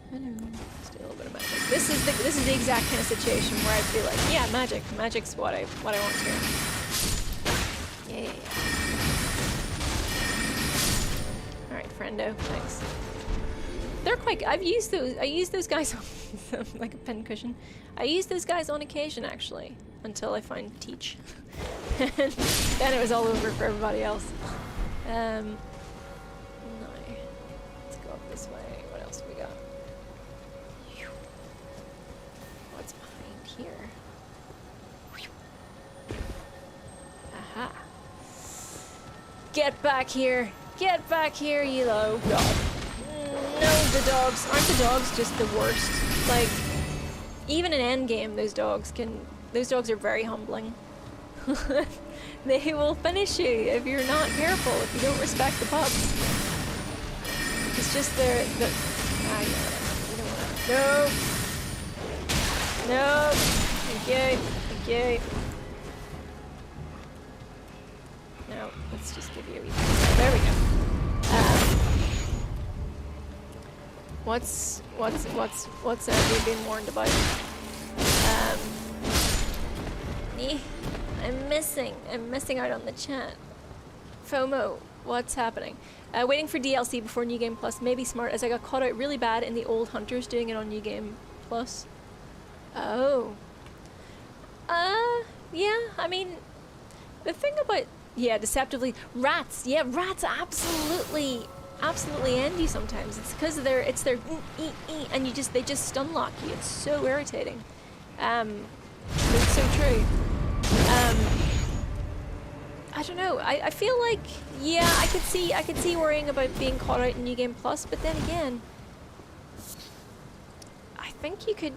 Hello. Let's do a little bit of magic. This is the exact kind of situation where I'd be like, yeah, magic. Magic's what I want here. Yeah. Alright, friendo, thanks. They're quite. I use those guys on like a pin cushion. I use those guys on occasion, actually, until I find Teach. And then it was all over for everybody else. No. Let's go up this way. What else we got? What's behind here? Aha! Get back here! Get back here, you low dog! No, the dogs. Aren't the dogs just the worst? Like, even in endgame, those dogs are very humbling. They will finish you if you're not careful, if you don't respect the pups. It's just their... I know it. You don't want to... No! No! Thank you. Thank you. No, let's just give you a wee... There we go. What's you being warned about? I'm missing out on the chat. FOMO, what's happening? Waiting for DLC before New Game Plus. Maybe smart, as I got caught out really bad in the old Hunters doing it on New Game Plus. Oh. Yeah, I mean, the thing about, yeah, deceptively, rats, yeah, rats absolutely end you sometimes. It's because it's their and they just stun lock you. It's so irritating. It's so true. I don't know. I feel like, yeah, I could see worrying about being caught out in New Game Plus, but then again, I think you could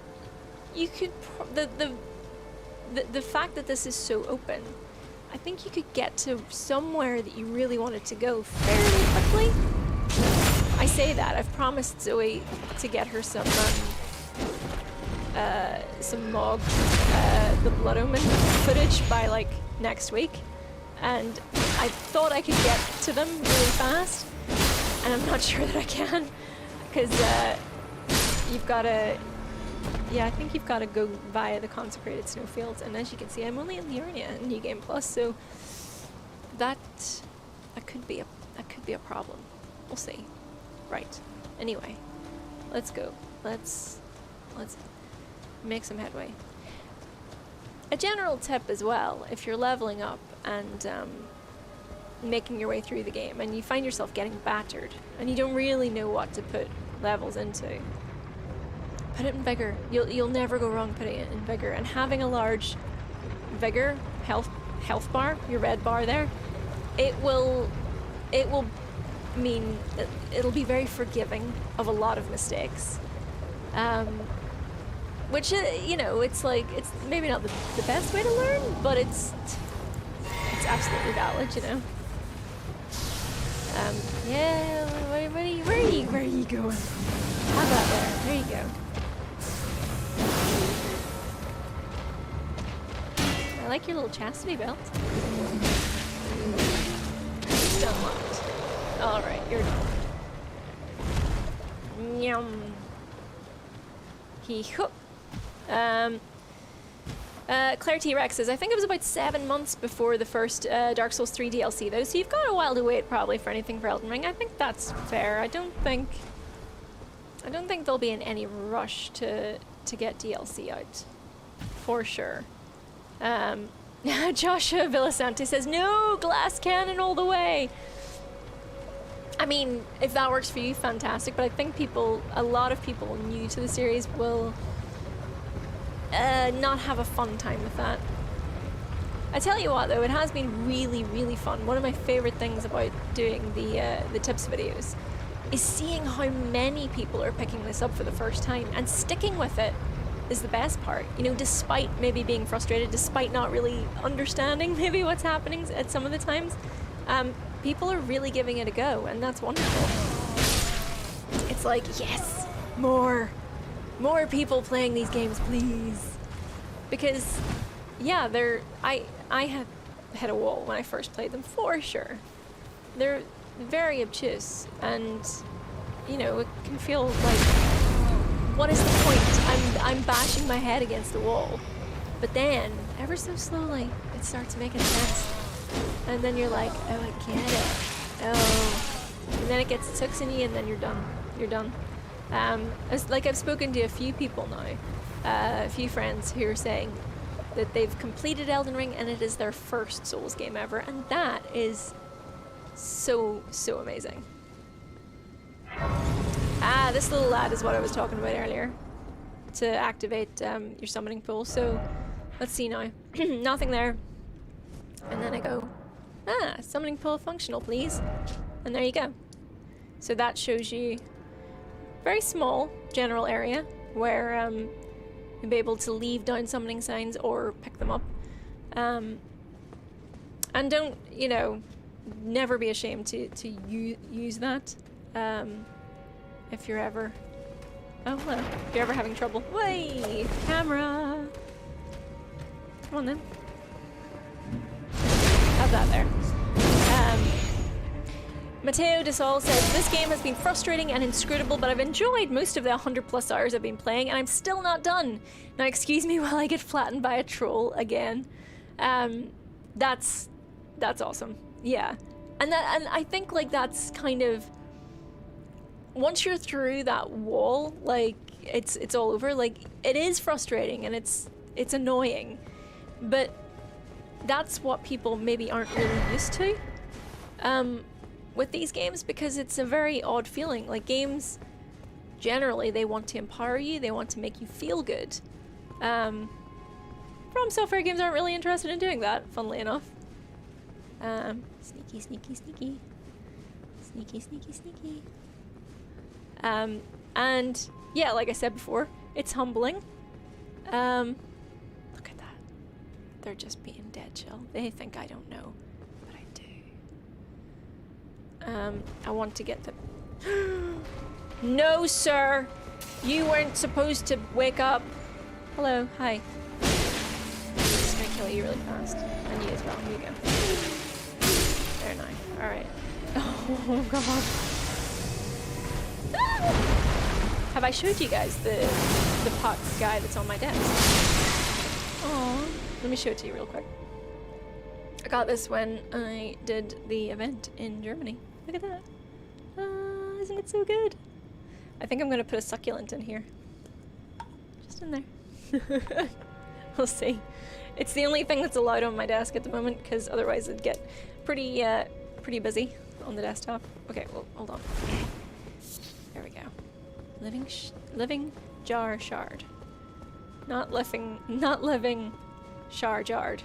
the fact that this is so open, I think you could get to somewhere that you really wanted to go fairly quickly. I say that. I've promised Zoe to get her some Mog, the Blood Omen footage by like next week, and I thought I could get to them really fast, and I'm not sure that I can, because you've got to, yeah, I think you've got to go via the consecrated snowfields, and as you can see, I'm only in the area in New Game Plus, so that could be a problem. We'll see. Right. Anyway, let's go. Let's make some headway. A general tip as well, if you're leveling up and making your way through the game and you find yourself getting battered and you don't really know what to put levels into, Put it in vigor. You'll never go wrong putting it in vigor. And having a large vigor health bar, your red bar there, it will mean that it'll be very forgiving of a lot of mistakes. Which you know, it's like, it's maybe not the best way to learn, but it's absolutely valid, you know. Yeah, where are you going? How about there? There you go. I like your little chastity belt. Unlocked. Alright, you're done. Yum. Hee-hoo. Claire T-Rex says, I think it was about 7 months before the first Dark Souls 3 DLC though, so you've got a while to wait probably for anything for Elden Ring. I think that's fair. I don't think they'll be in any rush to get DLC out. For sure. Joshua Villasante says, no, glass cannon all the way. I mean, if that works for you, fantastic, but I think a lot of people new to the series will not have a fun time with that. I tell you what though, it has been really, really fun. One of my favorite things about doing the tips videos is seeing how many people are picking this up for the first time and sticking with it is the best part. You know, despite maybe being frustrated, despite not really understanding maybe what's happening at some of the times, people are really giving it a go, and that's wonderful. It's like, yes, more people playing these games, please. Because, yeah, I have hit a wall when I first played them, for sure. They're very obtuse, and, you know, it can feel like, what is the point? I'm bashing my head against the wall. But then, ever so slowly, it starts making sense. And then you're like, oh, I get it. Oh. And then it gets sucks in you, and then you're done. You're done. I've spoken to a few people now, a few friends who are saying that they've completed Elden Ring and it is their first Souls game ever, and that is so amazing. Ah, this little lad is what I was talking about earlier, to activate your summoning pool. So let's see now. Nothing there. And then I go, summoning pool functional, please. And there you go. So that shows you very small general area where you'll be able to leave down summoning signs or pick them up. And don't, you know, never be ashamed to use that. If you're ever... Oh, hello. If you're ever having trouble. Way! Camera! Come on then. Have that there. Matteo de Sol says, this game has been frustrating and inscrutable, but I've enjoyed most of the 100+ hours I've been playing, and I'm still not done. Now excuse me while I get flattened by a troll again. That's awesome. Yeah. And I think like that's kind of, once you're through that wall, like it's all over. Like, it is frustrating and it's annoying, but that's what people maybe aren't really used to with these games, because it's a very odd feeling. Like, games generally, they want to empower you, they want to make you feel good. From Software games aren't really interested in doing that, funnily enough. Sneaky, sneaky, sneaky. Sneaky, sneaky, sneaky. And yeah, like I said before, it's humbling. Look at that. They're just being dead chill. They think I don't know, but I do. I want to get the... No, sir! You weren't supposed to wake up. Hello, hi. I'm just gonna kill you really fast. And you as well. Here you go. Very nice. Alright. Oh, God. Have I showed you guys the pot guy that's on my desk? Oh, let me show it to you real quick. I got this when I did the event in Germany. Look at that. Isn't it so good? I think I'm gonna put a succulent in here. Just in there. We'll see. It's the only thing that's allowed on my desk at the moment, because otherwise it'd get pretty busy on the desktop. Okay, well, hold on. There we go. Living jar shard. Not living shar jarred.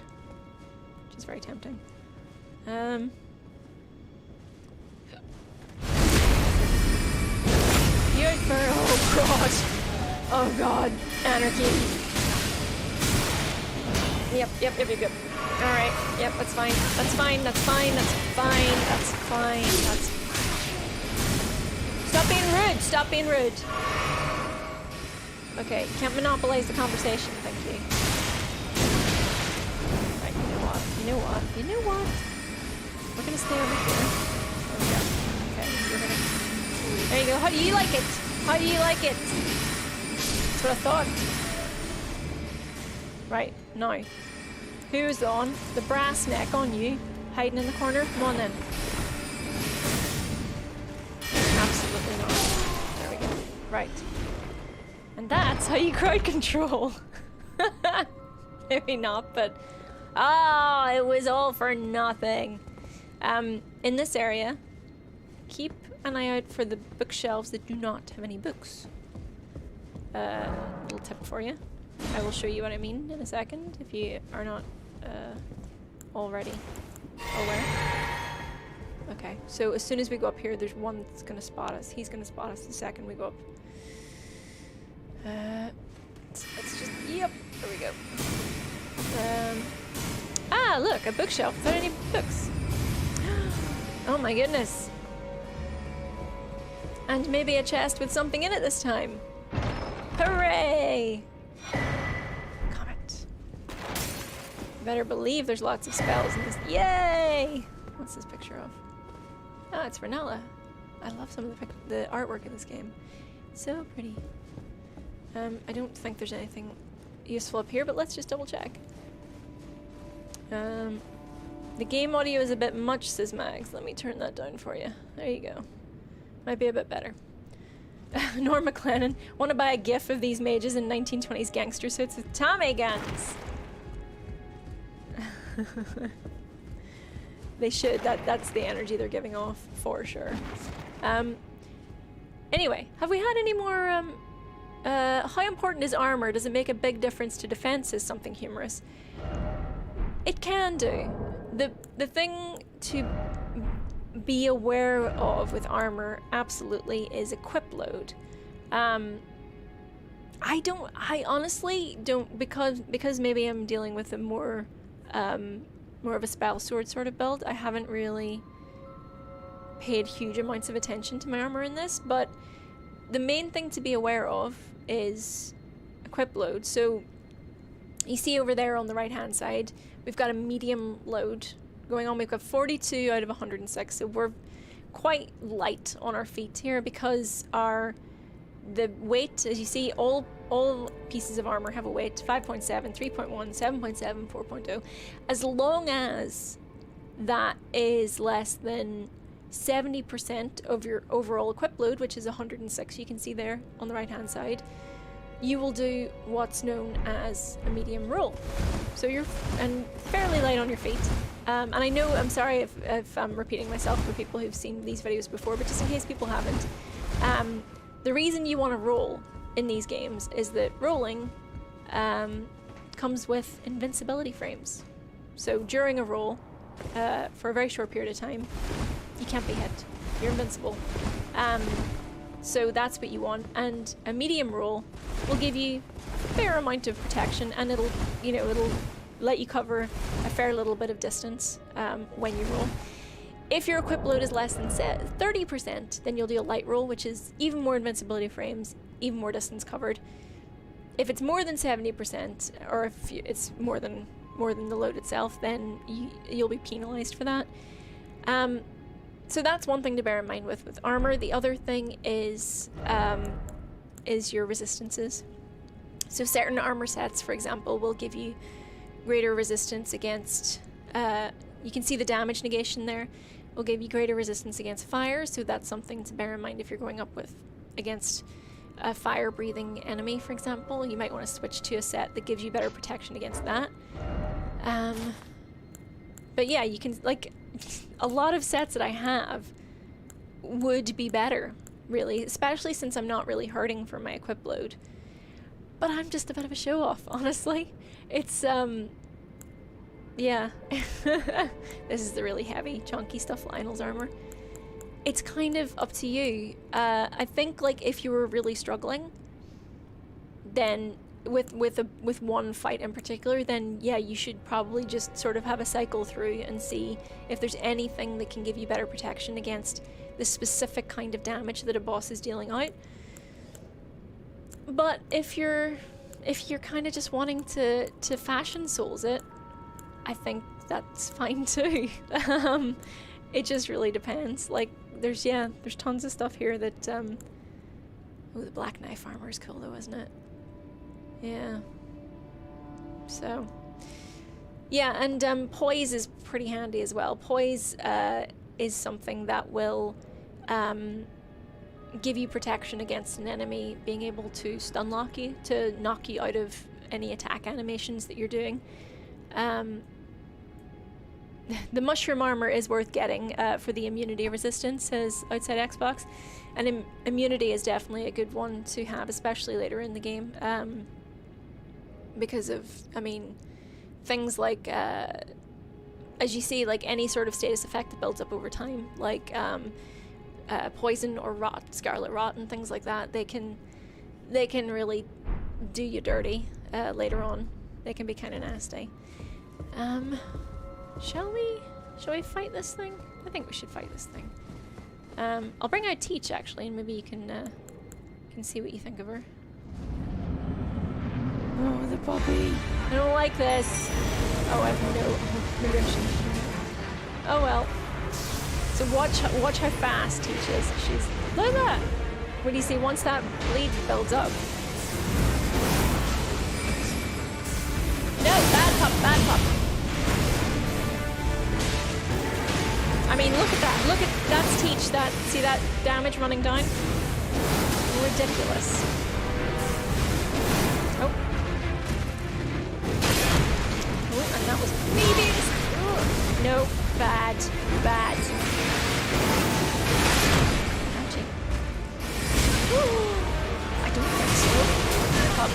Which is very tempting. Oh god. Oh god. Anarchy. Yep. Alright. Yep, that's fine. That's fine. Stop being rude. Okay, can't monopolize the conversation, thank you. Right, you know what? We're gonna stay over here. There we go. Okay, we're gonna... There you go. How do you like it? That's what I thought. Right, now. Who's on the brass neck on you? Hiding in the corner? Come on then. Absolutely not. There we go. Right. And that's how you crowd control. Maybe not, but... Ah, it was all for nothing. In this area, keep an eye out for the bookshelves that do not have any books. Little tip for you. I will show you what I mean in a second, if you are not already aware. Okay, so as soon as we go up here, there's one that's gonna spot us. He's gonna spot us the second we go up. Let's just... Yep, there we go. Ah, look, a bookshelf without any books. Oh my goodness. And maybe a chest with something in it this time. Hooray! Comment. Better believe there's lots of spells in this. Yay! What's this picture of? Oh, it's Renella. I love some of the artwork in this game. So pretty. I don't think there's anything useful up here, but let's just double check. The game audio is a bit much, says Mags. Let me turn that down for you. There you go. Might be a bit better. Norm McLennan. Want to buy a gif of these mages in 1920s gangster suits with Tommy guns? They should. That's the energy they're giving off, for sure. Anyway, have we had any more... how important is armor? Does it make a big difference to defense? Is something humorous. It can do. The thing to be aware of with armor, absolutely, is equip load. I honestly don't, because maybe I'm dealing with a more of a spell sword sort of build, I haven't really paid huge amounts of attention to my armor in this, but the main thing to be aware of is equip load. So you see over there on the right hand side, we've got a medium load going on. We've got 42 out of 106, so we're quite light on our feet here because the weight, as you see, all pieces of armor have a weight: 5.7, 3.1, 7.7, 4.0. As long as that is less than 70% of your overall equip load, which is 106, you can see there on the right hand side, you will do what's known as a medium roll. So you're fairly light on your feet. And I know, I'm sorry if I'm repeating myself for people who've seen these videos before, but just in case people haven't, the reason you want to roll in these games is that rolling comes with invincibility frames. So during a roll, for a very short period of time, you can't be hit. You're invincible. So that's what you want, and a medium roll will give you a fair amount of protection, and it'll let you cover a fair little bit of distance when you roll. If your equip load is less than 30%, then you'll do a light roll, which is even more invincibility frames, even more distance covered. If it's more than 70%, or if it's more than the load itself, then you'll be penalized for that. So that's one thing to bear in mind with armor. The other thing is your resistances. So certain armor sets, for example, will give you greater resistance against... you can see the damage negation there. Will give you greater resistance against fire, so that's something to bear in mind if you're going up against a fire-breathing enemy, for example. You might want to switch to a set that gives you better protection against that. But yeah, you can, like, a lot of sets that I have would be better, really, especially since I'm not really hurting for my equip load. But I'm just a bit of a show-off, honestly. It's, yeah. This is the really heavy, chunky stuff, Lionel's armor. It's kind of up to you. I think, like, if you were really struggling, then with one fight in particular, then yeah, you should probably just sort of have a cycle through and see if there's anything that can give you better protection against the specific kind of damage that a boss is dealing out. But if you're kind of just wanting to fashion souls it, I think that's fine too. It just really depends. Like, there's tons of stuff here that oh, the black knife armor is cool though, isn't it? Yeah. So yeah, and poise is pretty handy as well. Poise is something that will give you protection against an enemy being able to stun lock you, to knock you out of any attack animations that you're doing. The mushroom armor is worth getting for the immunity resistance, says Outside Xbox, and immunity is definitely a good one to have, especially later in the game, because of, I mean, things like, as you see, like any sort of status effect that builds up over time, like poison or rot, scarlet rot and things like that, they can really do you dirty later on. They can be kind of nasty. Shall we fight this thing? I think we should fight this thing. I'll bring out Teach actually, and maybe you can see what you think of her. Oh, the puppy! I don't like this. Oh, I have no. Maybe I should. Oh well. So watch how fast Teach is. She's, look at that. What do you see? Once that bleed builds up. No, bad pup. I mean, look at that. That's Teach. See that damage running down? Ridiculous. Oh. Oh, and that was maybe. No, bad. Ouchie. I don't think so. Pup.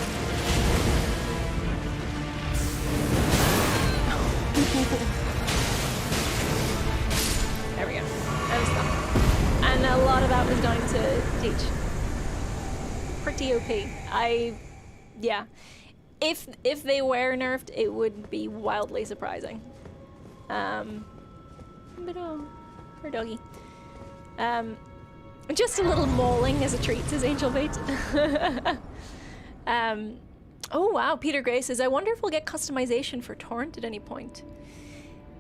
There we go. That was done. And a lot of that was down to Teach. Pretty OP. Yeah. If they were nerfed, it would be wildly surprising. But poor doggy. Just a little mauling as a treat, says Angel Bait. Oh wow, Peter Gray says, I wonder if we'll get customization for Torrent at any point.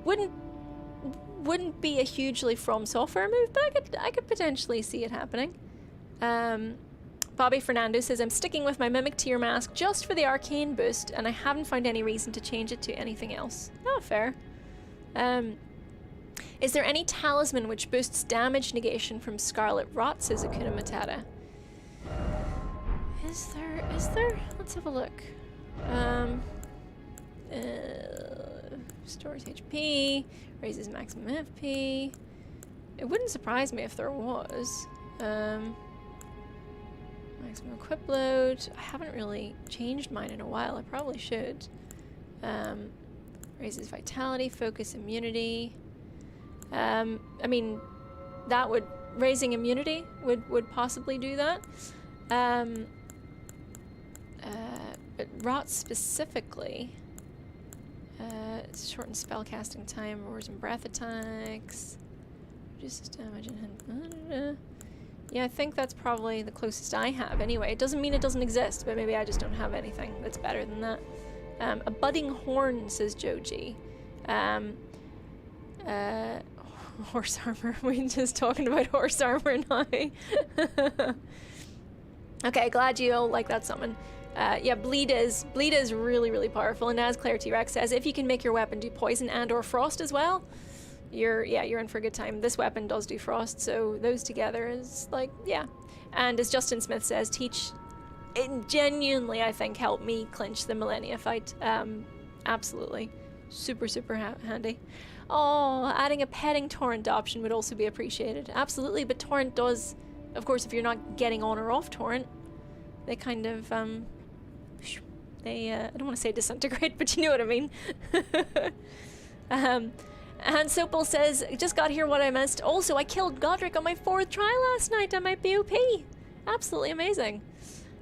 Wouldn't be a hugely From Software move, but I could potentially see it happening. Bobby Fernando says, I'm sticking with my Mimic Tier Mask just for the arcane boost, and I haven't found any reason to change it to anything else. Oh, fair. Is there any talisman which boosts damage negation from Scarlet Rot, says Akuna Matata? Is there? Let's have a look. Stores HP, raises maximum FP. It wouldn't surprise me if there was. Maximum equip load. I haven't really changed mine in a while. I probably should. Raises vitality, focus, immunity. I mean, that would, raising immunity would possibly do that. But Rot specifically, shortens spellcasting time, roars and breath attacks, reduces damage and yeah, I think that's probably the closest I have anyway. It doesn't mean it doesn't exist, but maybe I just don't have anything that's better than that. A budding horn, says Joji. Horse armor. We're just talking about horse armor now. Okay, glad you all like that summon. Yeah, bleed is really, really powerful, and as Claire T-Rex says, if you can make your weapon do poison and or frost as well, you're in for a good time. This weapon does do frost, so those together is like, yeah. And as Justin Smith says, Teach, it genuinely, I think, helped me clinch the Millennia fight. Absolutely. Super, super handy. Oh, adding a petting torrent option would also be appreciated. Absolutely, but torrent does, of course, if you're not getting on or off torrent, they kind of I don't want to say disintegrate, but you know what I mean. And Sopal says, just got here what I missed. Also, I killed Godric on my 4th try last night. I might be OP. Absolutely amazing.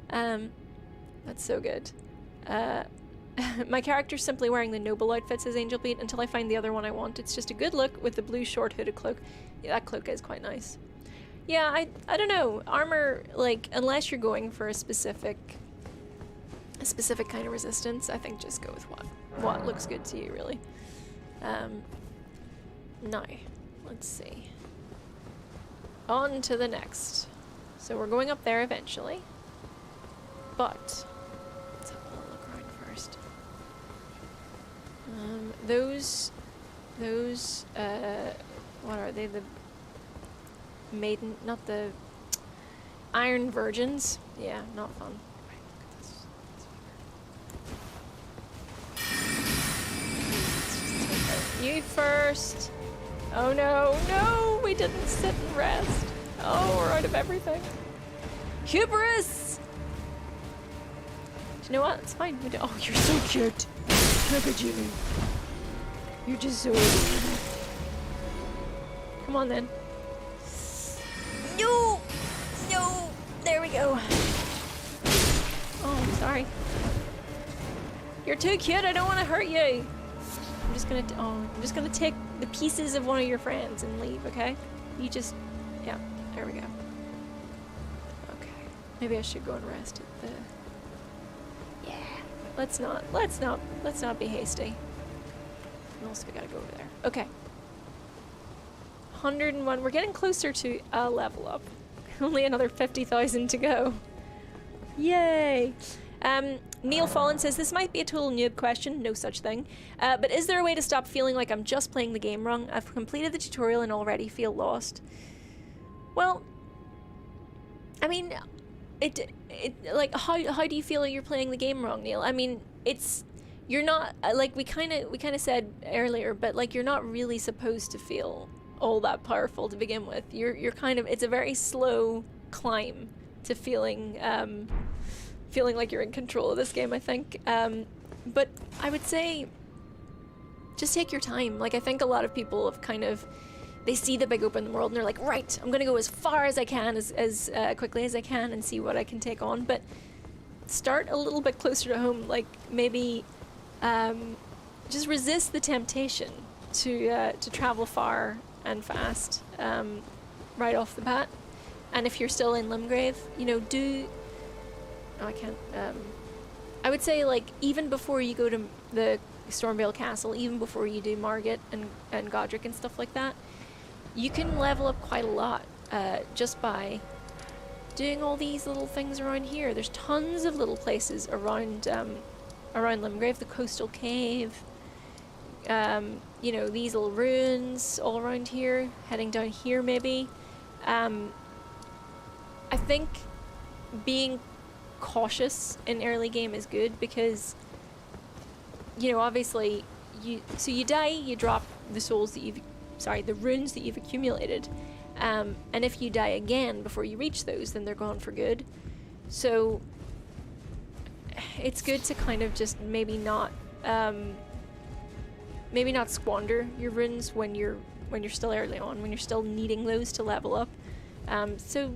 That's so good. My character's simply wearing the noble outfit, says Angel Beat, until I find the other one I want. It's just a good look with the blue short hooded cloak. Yeah, that cloak is quite nice. Yeah, I don't know. Armor, like, unless you're going for a specific kind of resistance, I think just go with what looks good to you, really. Now, let's see. On to the next. So we're going up there eventually. But let's have a little look around first. Those what are they? The maiden, not the Iron Virgins. Yeah, not fun. Right, look at this. Let's just take out you first. Oh no, no, we didn't sit and rest. Oh, we're out of everything. Hubris! Do you know what? It's fine. Oh, you're so cute. Look at you. You're just so adorable. Come on then. No! No! There we go. Oh, sorry. You're too cute. I don't want to hurt you. I'm just gonna take the pieces of one of your friends and leave, okay? You just, yeah, there we go. Okay, maybe I should go and rest at the, yeah, let's not be hasty. And also we gotta go over there. Okay. 101, we're getting closer to a level up. Only another 50,000 to go. Yay! Neil Fallen says, this might be a total noob question, no such thing. But is there a way to stop feeling like I'm just playing the game wrong? I've completed the tutorial and already feel lost. Well, I mean, like, how do you feel like you're playing the game wrong, Neil? I mean, you're not, like, we kind of said earlier, but, like, you're not really supposed to feel all that powerful to begin with. You're kind of, it's a very slow climb to feeling like you're in control of this game, I think. But I would say just take your time. Like, I think a lot of people have kind of, they see the big open world and they're like, right, I'm gonna go as far as I can, as quickly as I can and see what I can take on. But start a little bit closer to home. Like, maybe just resist the temptation to travel far and fast right off the bat. And if you're still in Limgrave, you know, oh, I can't. I would say, like, even before you go to the Stormvale Castle, even before you do Margit and Godric and stuff like that, you can level up quite a lot just by doing all these little things around here. There's tons of little places around Limgrave, the coastal cave, you know, these little ruins all around here, heading down here maybe. I think being cautious in early game is good because, you know, obviously you die, you drop the runes that you've accumulated, and if you die again before you reach those, then they're gone for good. So it's good to kind of just maybe not squander your runes when you're still early on, when you're still needing those to level up. So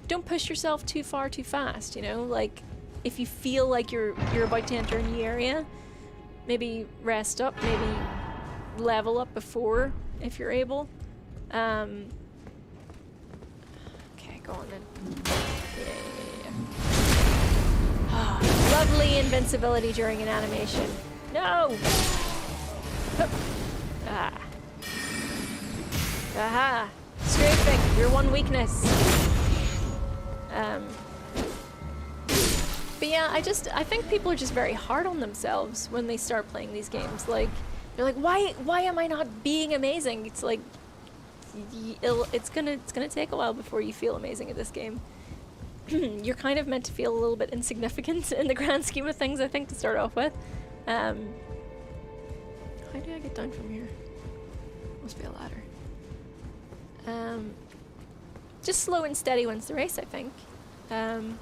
don't push yourself too far too fast, you know? Like, if you feel like you're about to enter a new area, maybe rest up, maybe level up before, if you're able. Okay, go on then. Yeah. Lovely invincibility during an animation. No! Ah. Aha! Strafing, your one weakness. But yeah, I think people are just very hard on themselves when they start playing these games. Like, they're like, why am I not being amazing? It's like, it's gonna take a while before you feel amazing at this game. You're kind of meant to feel a little bit insignificant in the grand scheme of things, I think, to start off with. How do I get down from here? Must be a ladder. Just slow and steady wins the race, I think. And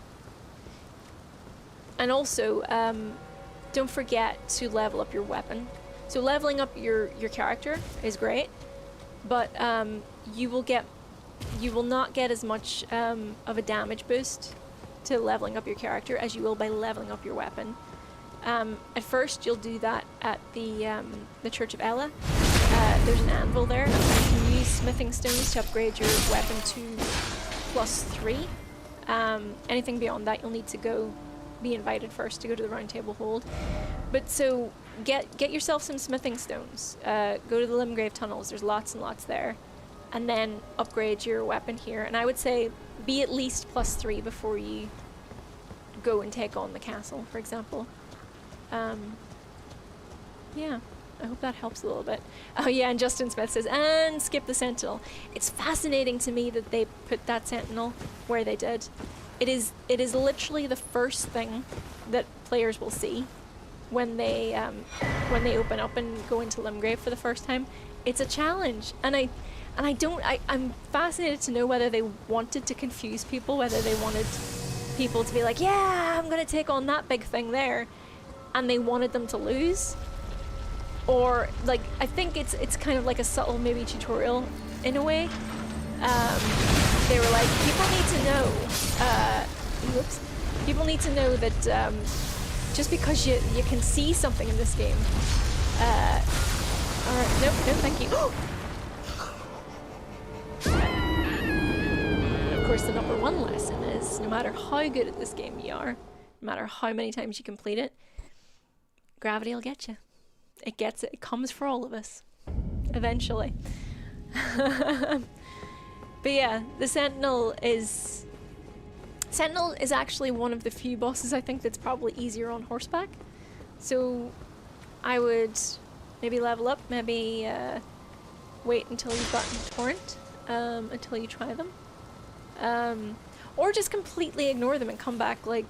also, don't forget to level up your weapon. So leveling up your character is great, but you will not get as much of a damage boost to leveling up your character as you will by leveling up your weapon. At first, you'll do that at the Church of Ella. There's an anvil there, and you can use smithing stones to upgrade your weapon to +3. Anything beyond that, you'll need to be invited first to go to the Round Table Hold. But so get yourself some smithing stones. Go to the Limgrave tunnels. There's lots and lots there, and then upgrade your weapon here. And I would say be at least +3 before you go and take on the castle, for example. Yeah, I hope that helps a little bit. Oh yeah, and Justin Smith says, and skip the Sentinel. It's fascinating to me that they put that Sentinel where they did. It is literally the first thing that players will see when they open up and go into Limgrave for the first time. It's a challenge, and I'm fascinated to know whether they wanted to confuse people, whether they wanted people to be like, yeah, I'm gonna take on that big thing there, and they wanted them to lose, or like I think it's kind of like a subtle maybe tutorial in a way. They were like, people need to know. People need to know that just because you can see something in this game. All right, no, thank you. And of course, the number one lesson is no matter how good at this game you are, no matter how many times you complete it, gravity will get you. It gets it. It comes for all of us, eventually. But yeah, the Sentinel is actually one of the few bosses I think that's probably easier on horseback. So I would maybe level up, maybe wait until you've gotten Torrent, until you try them. Or just completely ignore them and come back like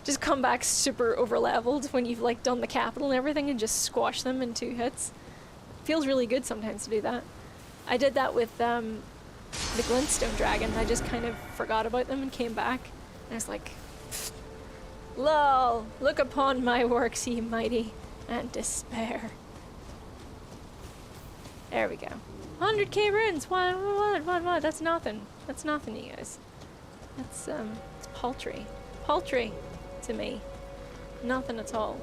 just come back super over leveled when you've like done the capital and everything and just squash them in 2 hits. Feels really good sometimes to do that. I did that with the Glintstone Dragon. I just kind of forgot about them and came back, and I was like, lol, look upon my works, ye mighty, and despair. There we go. 100k runes. What? That's nothing. That's nothing, you guys. That's it's paltry to me. Nothing at all.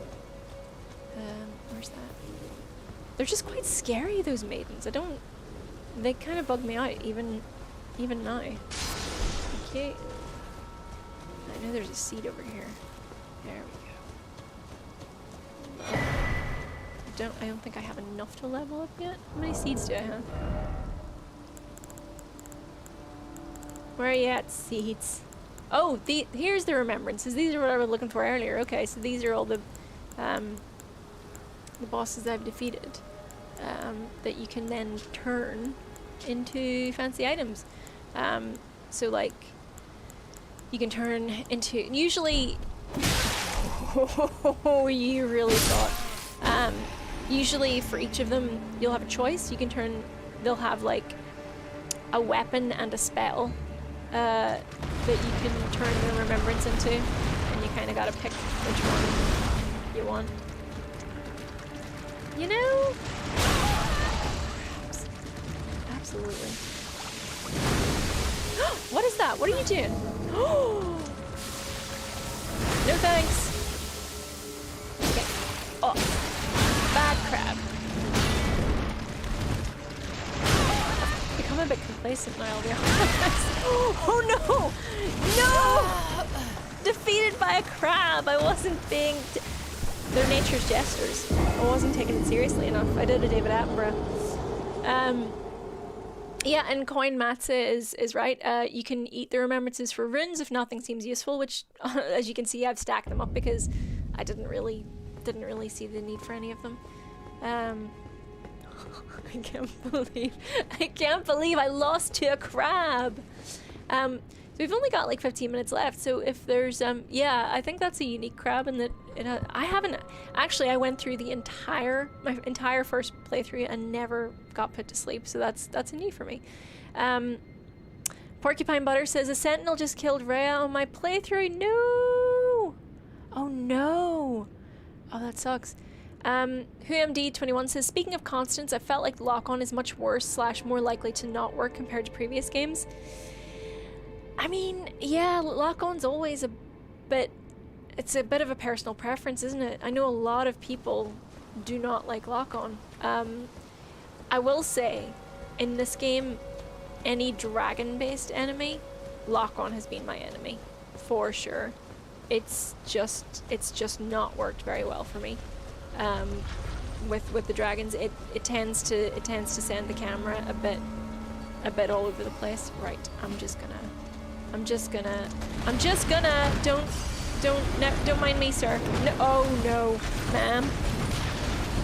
Where's that? They're just quite scary, those maidens. They kind of bug me out, even now. Okay. I know there's a seed over here. There we go. I don't think I have enough to level up yet. How many seeds do I have? Where are you at, seeds? Oh, here's the remembrances. These are what I was looking for earlier. Okay, so these are all the bosses I've defeated that you can then turn into fancy items. So like you can turn into, usually you really thought, usually for each of them you'll have a choice. You can turn, they'll have like a weapon and a spell that you can turn the remembrance into, and you kind of gotta pick which one you want, you know. Absolutely. What is that? What are you doing? No thanks. Okay. Oh, bad crab. I've become a bit complacent now, I'll be honest. Oh no! No! Defeated by a crab. I wasn't being... They're nature's jesters. I wasn't taking it seriously enough. I did a David Attenborough. Yeah, and Coin Matza is right. You can eat the remembrances for runes if nothing seems useful, which, as you can see, I've stacked them up because I didn't really see the need for any of them. I can't believe I lost to a crab. So we've only got like 15 minutes left. So if there's yeah, I think that's a unique crab, and that I haven't actually. I went through my entire first playthrough and never got put to sleep. So that's a new for me. Porcupine Butter says a sentinel just killed Rhea on my playthrough. No. Oh no. Oh, that sucks. WhoMD21 says, speaking of constants, I felt like lock-on is much worse / more likely to not work compared to previous games. I mean, yeah, lock-on's always it's a bit of a personal preference, isn't it? I know a lot of people do not like lock-on. I will say, in this game, any dragon-based enemy, lock-on has been my enemy, for sure. It's just not worked very well for me. With the dragons, it tends to send the camera a bit all over the place. Right, I'm just gonna don't mind me, sir. No, oh no, ma'am.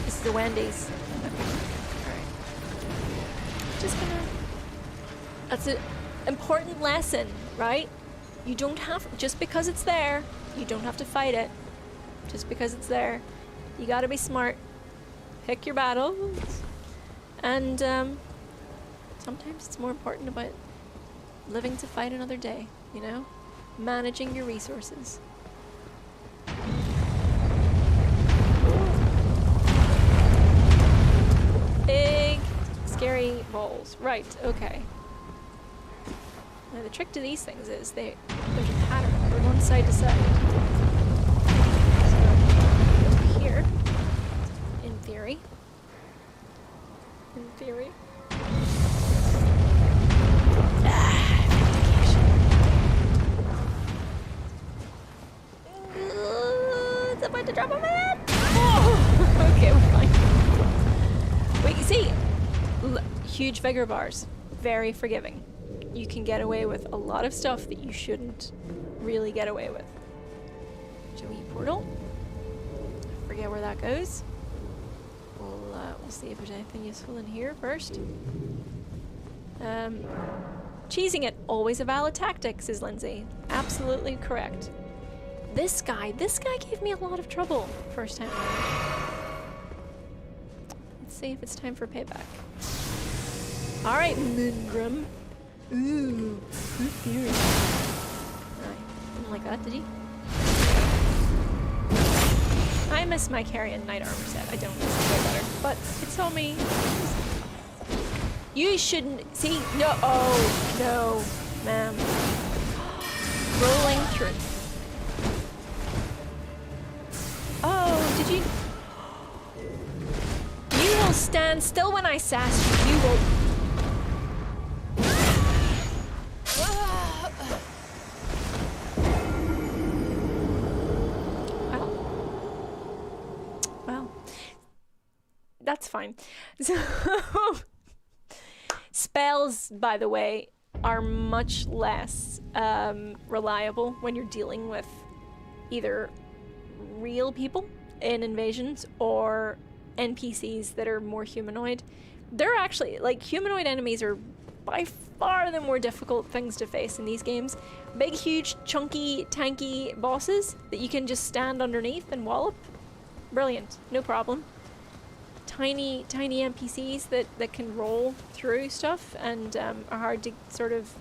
This is the Wendy's. Okay. Alright. Just gonna. That's an important lesson, right? You don't have, just because it's there, you don't have to fight it. Just because it's there. You gotta be smart. Pick your battles. And sometimes it's more important about living to fight another day, you know? Managing your resources. Big, scary balls. Right, okay. Now the trick to these things is there's a pattern. We're going side to side. So, over here, in theory. In theory. It's about to drop a man! Oh! Okay, we're fine. Wait, you see? Huge vigor bars. Very forgiving. You can get away with a lot of stuff that you shouldn't really get away with. Joey portal. Forget where that goes. We'll see if there's anything useful in here first. Cheesing it, always a valid tactic, says Lindsay. Absolutely correct. This guy gave me a lot of trouble first time around. Let's see if it's time for payback. Alright, Lindgren. Ooh, good theory. Didn't like that, did he? I miss my Carrion Knight armor set. I don't. It's way better. But it's all me. You shouldn't. See? No. Oh, no. Ma'am. Rolling through. Oh, did you? You will stand still when I sass you. You will. That's fine. So, spells, by the way, are much less reliable when you're dealing with either real people in invasions or NPCs that are more humanoid. They're actually, like, humanoid enemies are by far the more difficult things to face in these games. Big, huge, chunky, tanky bosses that you can just stand underneath and wallop. Brilliant. No problem. Tiny NPCs that can roll through stuff and are hard to sort of,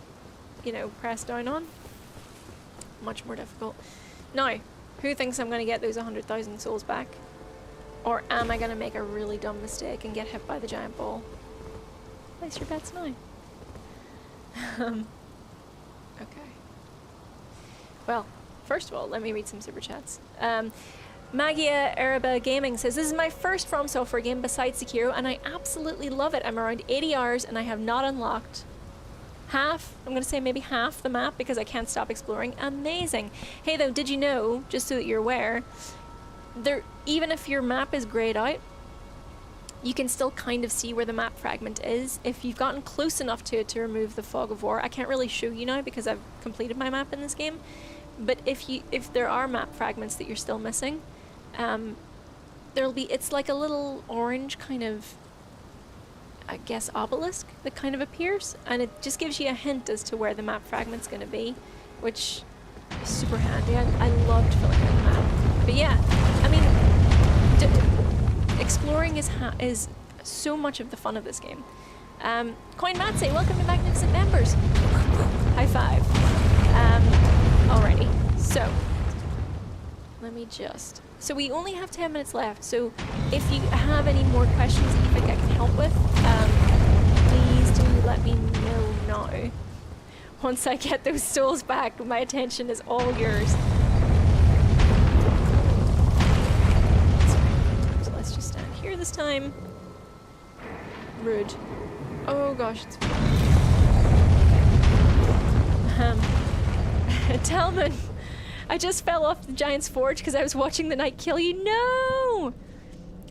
you know, press down on. Much more difficult. Now, who thinks I'm going to get those 100,000 souls back? Or am I going to make a really dumb mistake and get hit by the giant ball? Place your bets now. Okay. Well, first of all, let me read some super chats. Magia Araba Gaming says, this is my first From Software game besides Sekiro, and I absolutely love it. I'm around 80 hours and I have not unlocked half, I'm going to say maybe half the map because I can't stop exploring. Amazing. Hey though, did you know, just so that you're aware, even if your map is grayed out, you can still kind of see where the map fragment is. If you've gotten close enough to it to remove the fog of war, I can't really show you now because I've completed my map in this game, but if there are map fragments that you're still missing, it's like a little orange kind of, I guess, obelisk that kind of appears, and it just gives you a hint as to where the map fragment's going to be, which is super handy. I loved filling out the map. But yeah, I mean, exploring is so much of the fun of this game. Coin Matse, welcome to Magnificent Members. High five. Alrighty, so let me just... So we only have 10 minutes left, so if you have any more questions that you think I can help with, please do let me know now. Once I get those souls back, my attention is all yours. So let's just stand here this time. Rude. Oh gosh, it's... Talman, I just fell off the Giant's Forge because I was watching the knight kill you. No!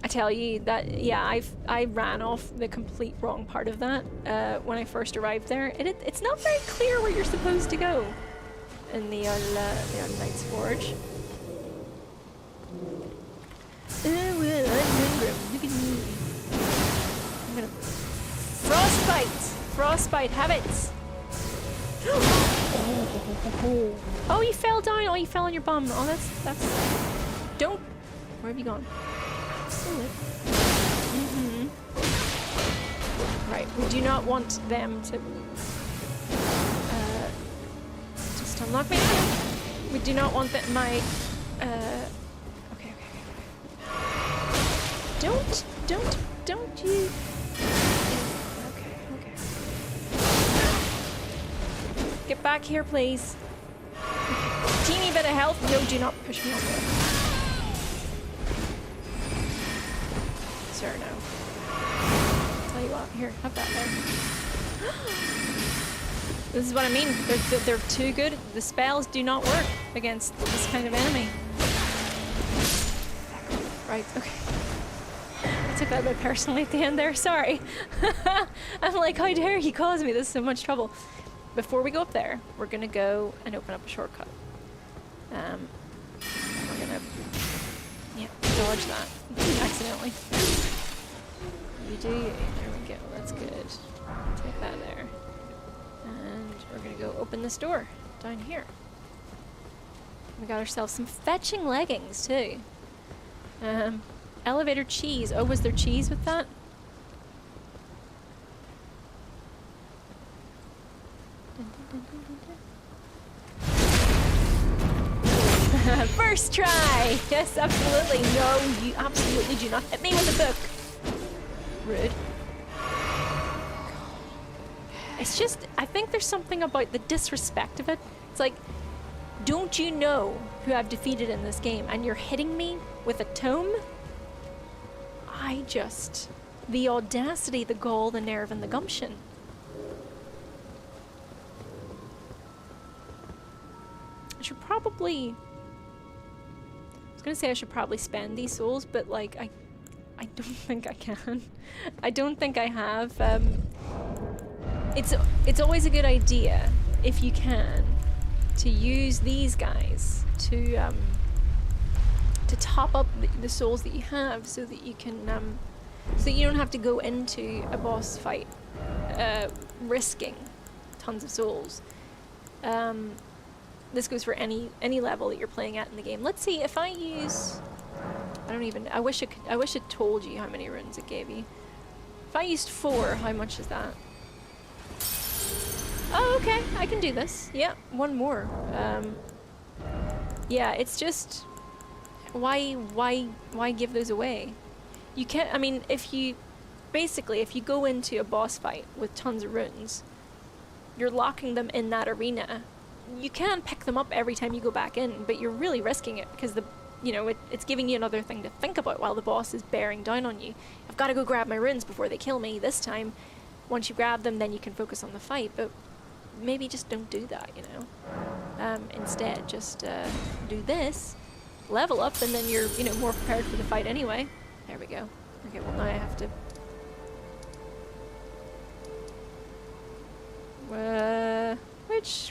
I tell you that, yeah, I ran off the complete wrong part of that when I first arrived there. It's not very clear where you're supposed to go in the Knight's Forge. Oh well, I'm Look at me. I'm gonna frostbite, have it. Oh, you fell down. Oh, you fell on your bum. Oh, that's. Don't. Where have you gone? Right, we do not want them to just unlock me. We do not want that okay. Don't you. Okay. Get back here, please. Teeny bit of health. No, do not push me over. Sir, no. Tell you what, here, have that there. This is what I mean. They're too good. The spells do not work against this kind of enemy. Right, okay. I took that a bit personally at the end there, sorry. I'm like, how dare you cause me this so much trouble? Before we go up there, we're gonna go and open up a shortcut. We're gonna, yeah, dodge that accidentally. You do, there we go, that's good. Take that there. And we're gonna go open this door down here. We got ourselves some fetching leggings too. Elevator cheese. Oh, was there cheese with that? First try! Yes, absolutely. No, you absolutely do not hit me with a book. Rude. It's just, I think there's something about the disrespect of it. It's like, don't you know who I've defeated in this game and you're hitting me with a tome? I just... The audacity, the gall, the nerve, and the gumption. I should probably... I was gonna say I should probably spend these souls, but like, I don't think I can. I don't think I have. It's always a good idea, if you can, to use these guys to top up the souls that you have, so that you can so that you don't have to go into a boss fight risking tons of souls. This goes for any level that you're playing at in the game. Let's see if I use. I wish it told you how many runes it gave you. If I used 4, how much is that? Oh, okay, I can do this. Yeah, one more. Yeah, it's just why give those away? You can't. I mean, if you go into a boss fight with tons of runes, you're locking them in that arena. You can pick them up every time you go back in, but you're really risking it because it's giving you another thing to think about while the boss is bearing down on you. I've got to go grab my runes before they kill me. This time, once you grab them, then you can focus on the fight. But maybe just don't do that, Instead, just do this, level up, and then you're more prepared for the fight anyway. There we go. Okay, well now I have to.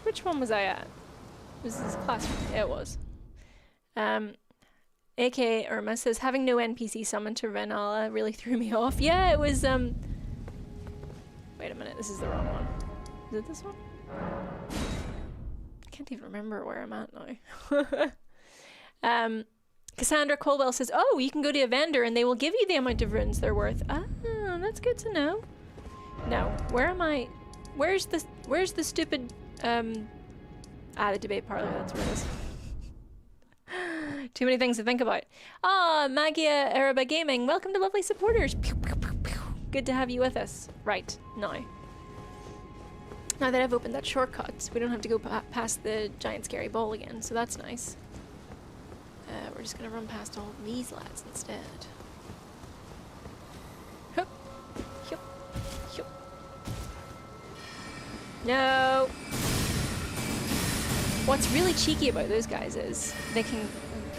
Which one was I at? Was this classroom? Yeah, it was. AK Irma says, having no NPC summon to Renala really threw me off. Yeah, it was, wait a minute, this is the wrong one. Is it this one? I can't even remember where I'm at now. Cassandra Colwell says, oh, you can go to a vendor and they will give you the amount of runes they're worth. Ah, that's good to know. Now, where am I? Where's the stupid, the debate parlor, that's where it is. Too many things to think about. Ah, Magia Araba Gaming, welcome to lovely supporters. Pew, pew, pew, pew. Good to have you with us. Right, now. Now that I've opened that shortcut, we don't have to go past the giant scary ball again, so that's nice. We're just gonna run past all these lads instead. Hup, hup, hup. No! What's really cheeky about those guys is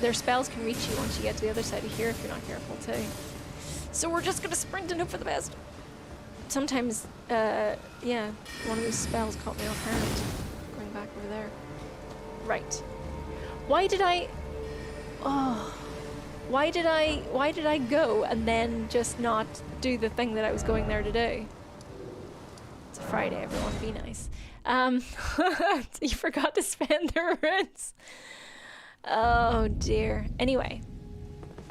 their spells can reach you once you get to the other side of here if you're not careful too. So we're just gonna sprint and hope for the best. Sometimes, yeah, one of those spells caught me off hand. Going back over there. Right. Why did I go and then just not do the thing that I was going there to do? It's a Friday, everyone, be nice. You forgot to spend the runes. Oh dear. Anyway,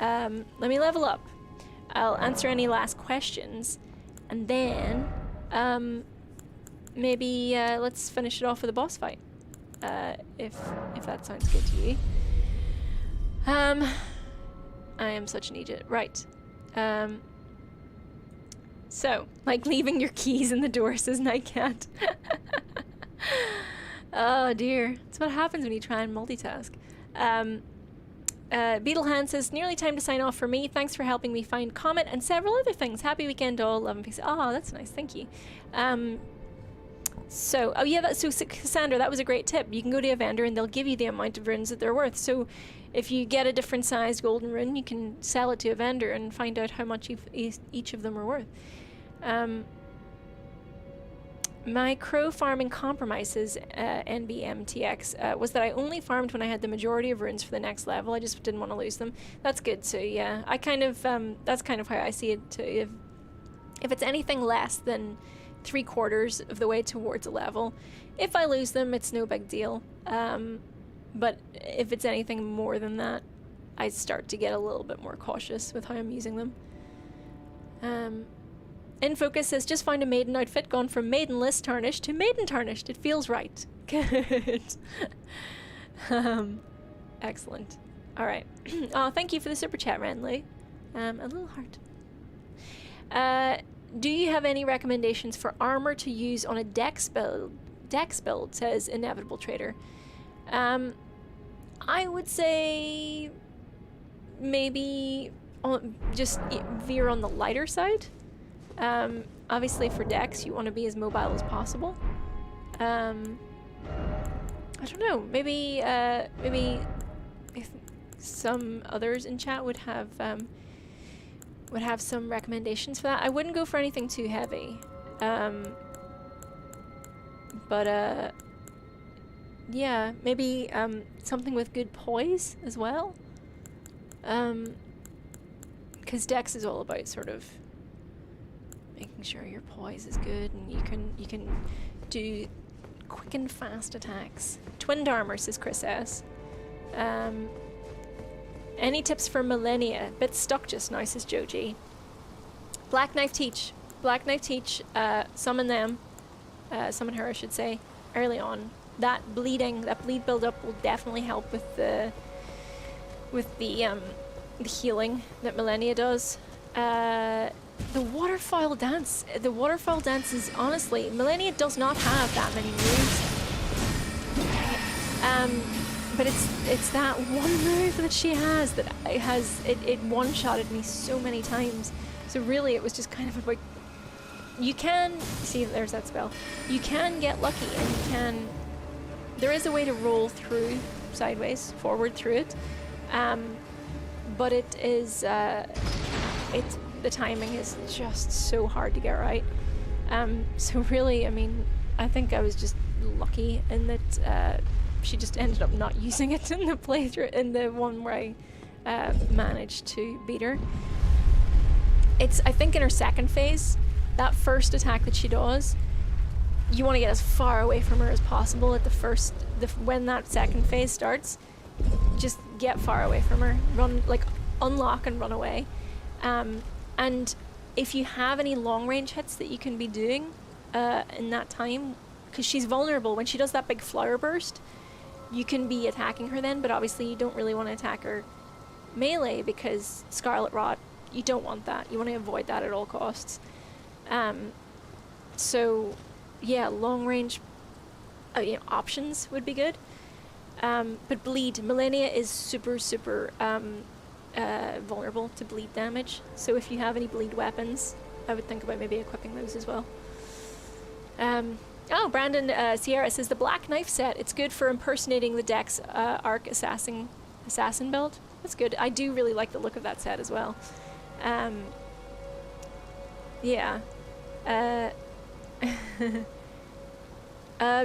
let me level up. I'll answer any last questions, and then maybe let's finish it off with a boss fight. If that sounds good to you. I am such an idiot. Right. So, like leaving your keys in the door, says Nightcat. Oh dear. That's what happens when you try and multitask. Beetlehand says, nearly time to sign off for me. Thanks for helping me find Comet and several other things. Happy weekend all. Love and peace. Oh, that's nice. Thank you. So, oh yeah, so Cassandra, that was a great tip. You can go to a vendor and they'll give you the amount of runes that they're worth. So if you get a different sized golden rune, you can sell it to a vendor and find out how much each of them are worth. My crow farming compromises, NBMTX, was that I only farmed when I had the majority of runes for the next level. I just didn't want to lose them. That's good too, yeah. I kind of, that's kind of how I see it too. If it's anything less than 3/4 of the way towards a level, if I lose them, it's no big deal. But if it's anything more than that, I start to get a little bit more cautious with how I'm using them. Infocus says, just found a maiden outfit, gone from maidenless tarnished to maiden tarnished. It feels right. Good. Excellent. Alright. Oh, thank you for the super chat, Renly. A little heart. Do you have any recommendations for armor to use on a dex build, says Inevitable Trader. I would say maybe just veer on the lighter side. Obviously for dex you want to be as mobile as possible. I don't know, maybe if some others in chat would have some recommendations for that. I wouldn't go for anything too heavy. But yeah, maybe something with good poise as well. Because dex is all about sort of making sure your poise is good and you can do quick and fast attacks. Twinned armor, says Chris S. Any tips for Millennia? Bit stuck just now, says Joji. Black Knife Teach. Black Knife Teach, summon them. Summon her, I should say, early on. That bleed build up will definitely help with the healing that Millennia does. The waterfowl dance. The waterfowl dance is honestly, Millennia does not have that many moves. But it's that one move that she has that it one-shotted me so many times. So really it was just kind of about, you can see, there's that spell. You can get lucky and there is a way to roll through sideways, forward through it. But it is, the timing is just so hard to get right. So really, I mean, I think I was just lucky in that she just ended up not using it in the playthrough, in the one where I managed to beat her. I think in her second phase, that first attack that she does, you want to get as far away from her as possible at when that second phase starts. Just get far away from her, run, like unlock and run away. And if you have any long range hits that you can be doing in that time, because she's vulnerable when she does that big flower burst, you can be attacking her then, but obviously you don't really want to attack her melee because Scarlet Rot, you don't want that. You want to avoid that at all costs. So, yeah, long range options would be good. But bleed, Millennia is super vulnerable to bleed damage. So if you have any bleed weapons, I would think about maybe equipping those as well. Oh, Brandon Sierra says the Black Knife set. It's good for impersonating the Dex Arc Assassin build. That's good. I do really like the look of that set as well. Yeah.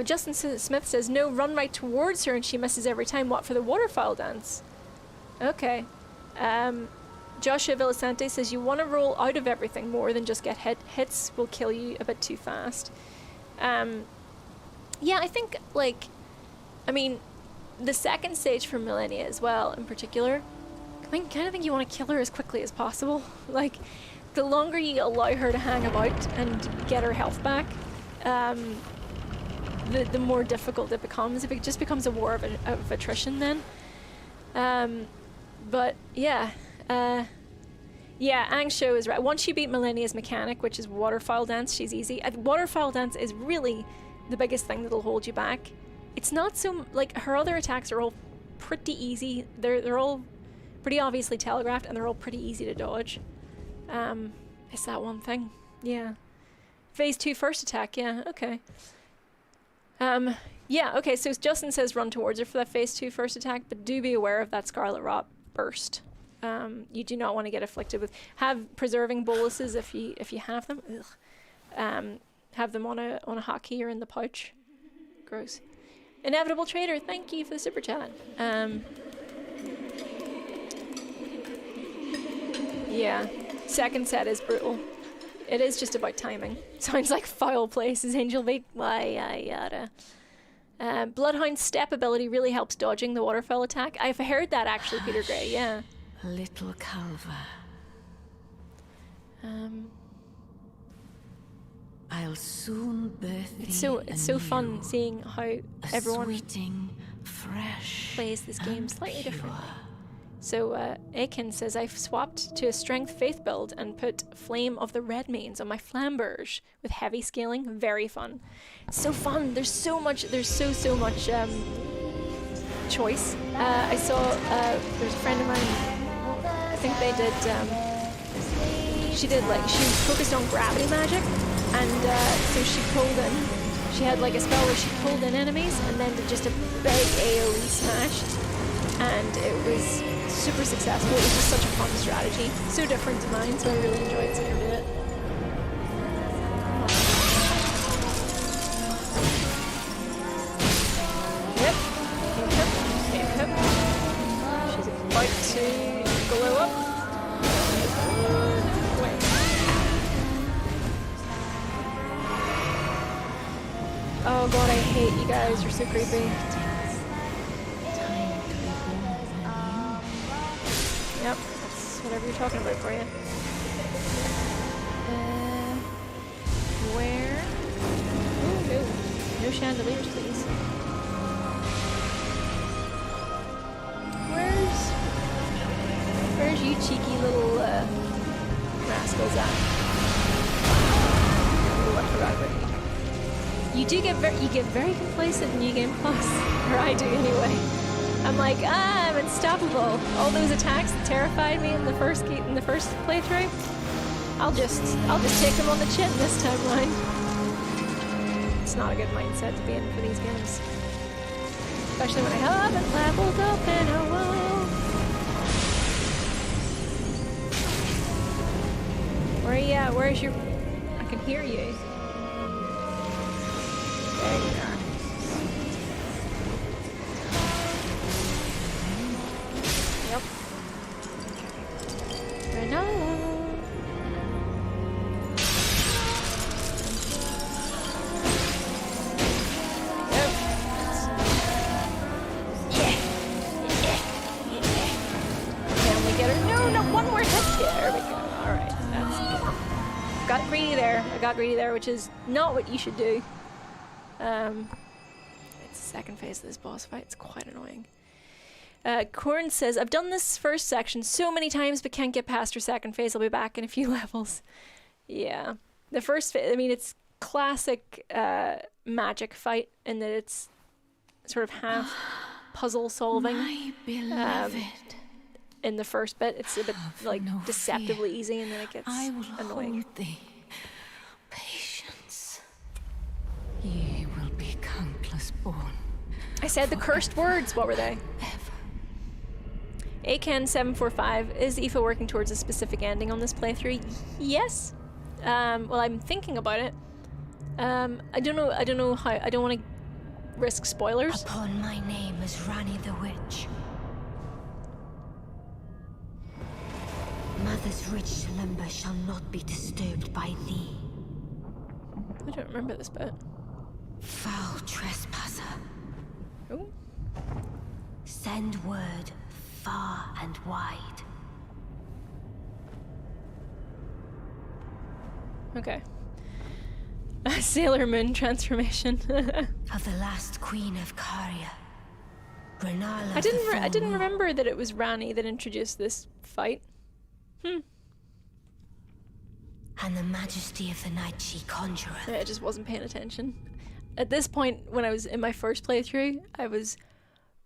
Justin Smith says, no, run right towards her and she misses every time. What, for the waterfowl dance? Okay. Joshua Villasante says, you want to roll out of everything more than just get hit. Hits will kill you a bit too fast. Yeah, I think, like, I mean, the second stage for Millennia as well, in particular, I kind of think you want to kill her as quickly as possible. Like, the longer you allow her to hang about and get her health back, the more difficult it becomes. It just becomes a war of attrition then. But yeah, yeah, Angsho is right. Once you beat Millennia's mechanic, which is Waterfowl Dance, she's easy. Waterfowl Dance is really the biggest thing that'll hold you back. It's not so, like, her other attacks are all pretty easy. They're all pretty obviously telegraphed and they're all pretty easy to dodge. It's that one thing. Yeah. Phase 2 first attack, yeah, okay. Yeah, okay, so Justin says run towards her for that phase 2 first attack, but do be aware of that Scarlet Rot burst. You do not want to get afflicted with. Have preserving boluses if you have them. Ugh. Have them on a hotkey or in the pouch. Gross. Inevitable Trader, thank you for the super chat. Yeah, second set is brutal. It is just about timing. Sounds like foul places, Angel Beat. Why, yada. Bloodhound's step ability really helps dodging the waterfowl attack. I've heard that actually, Peter Gray, yeah. Little Calva. I'll soon birth It's so fun seeing how everyone fresh plays this game slightly differently. So Aiken says, I've swapped to a strength faith build and put Flame of the Red Mains on my Flamberge with heavy scaling. Very fun. So fun. There's so much choice. I saw there's a friend of mine, I think they did, she focused on gravity magic, and so she had like a spell where she pulled in enemies and then did just a big AoE smash, and it was super successful. It was just such a fun strategy. So different to mine, so I really enjoyed seeing her do it. Yep. She's about to glow up. Oh god, I hate you guys. You're so creepy. Yep, that's whatever you're talking about for you. Where? Oh, no chandeliers, please. Where's you cheeky little rascals at? Oh, I forgot about you. You get very complacent in New Game Plus, or I do anyway. I'm like, I'm unstoppable. All those attacks that terrified me in the first playthrough, I'll just take them on the chin this time round. It's not a good mindset to be in for these games, especially when I haven't leveled up in a while. Where are you at? Where's your? I can hear you. There you are. Yep. Granola. Yep. Yeah. Can we get her? No, not one more hit. There we go. Alright, that's good. Got greedy there. I got greedy there, which is not what you should do. It's the second phase of this boss fight. It's quite annoying. Corn says, I've done this first section so many times but can't get past her second phase. I'll be back in a few levels. Yeah. The first phase, I mean, it's classic magic fight in that it's sort of half puzzle solving. My beloved. In the first bit, it's a bit like no deceptively fear. easy, and then it gets I will annoying. hold thee. Patience. Ye will be countless born. I said the cursed words. What were they? Ever. Aken745, is Aoife working towards a specific ending on this playthrough? Yes. Well, I'm thinking about it. I don't know how. I don't want to risk spoilers. Upon my name as Rani the Witch. Mother's rich slumber shall not be disturbed by thee. I don't remember this bit. Foul trespasser. Oh. Send word far and wide. Okay. Sailor Moon transformation. Of the last queen of Caria. Renala I didn't the Full remember that it was Rani that introduced this fight. and the majesty of the night she conjureth. I just wasn't paying attention. At this point, when I was in my first playthrough, I was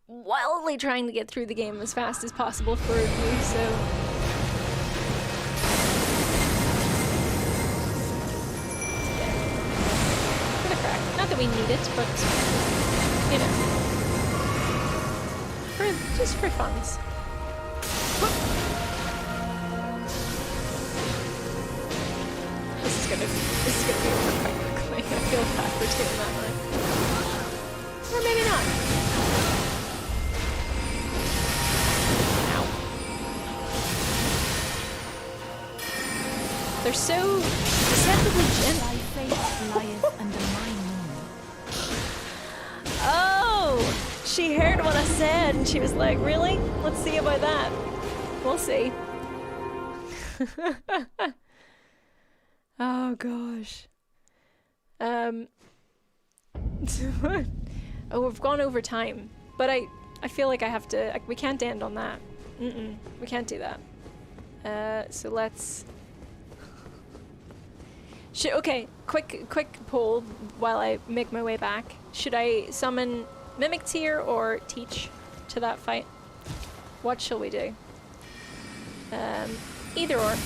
wildly trying to get through the game as fast as possible for review, so... For the crack. Not that we need it, but, you know. Just for funs. This is gonna be over quite quickly. I feel bad for taking that one. Or maybe not. Ow. They're so deceptively gentle. Thy face lieth under my moon. Oh! She heard what I said and she was like, really? Let's see about that. We'll see. Oh gosh. Oh, we've gone over time, but I feel like I have to. We can't end on that. We can't do that. So let's. Okay, quick poll while I make my way back. Should I summon Mimic Tier or Teach to that fight? What shall we do? Either or.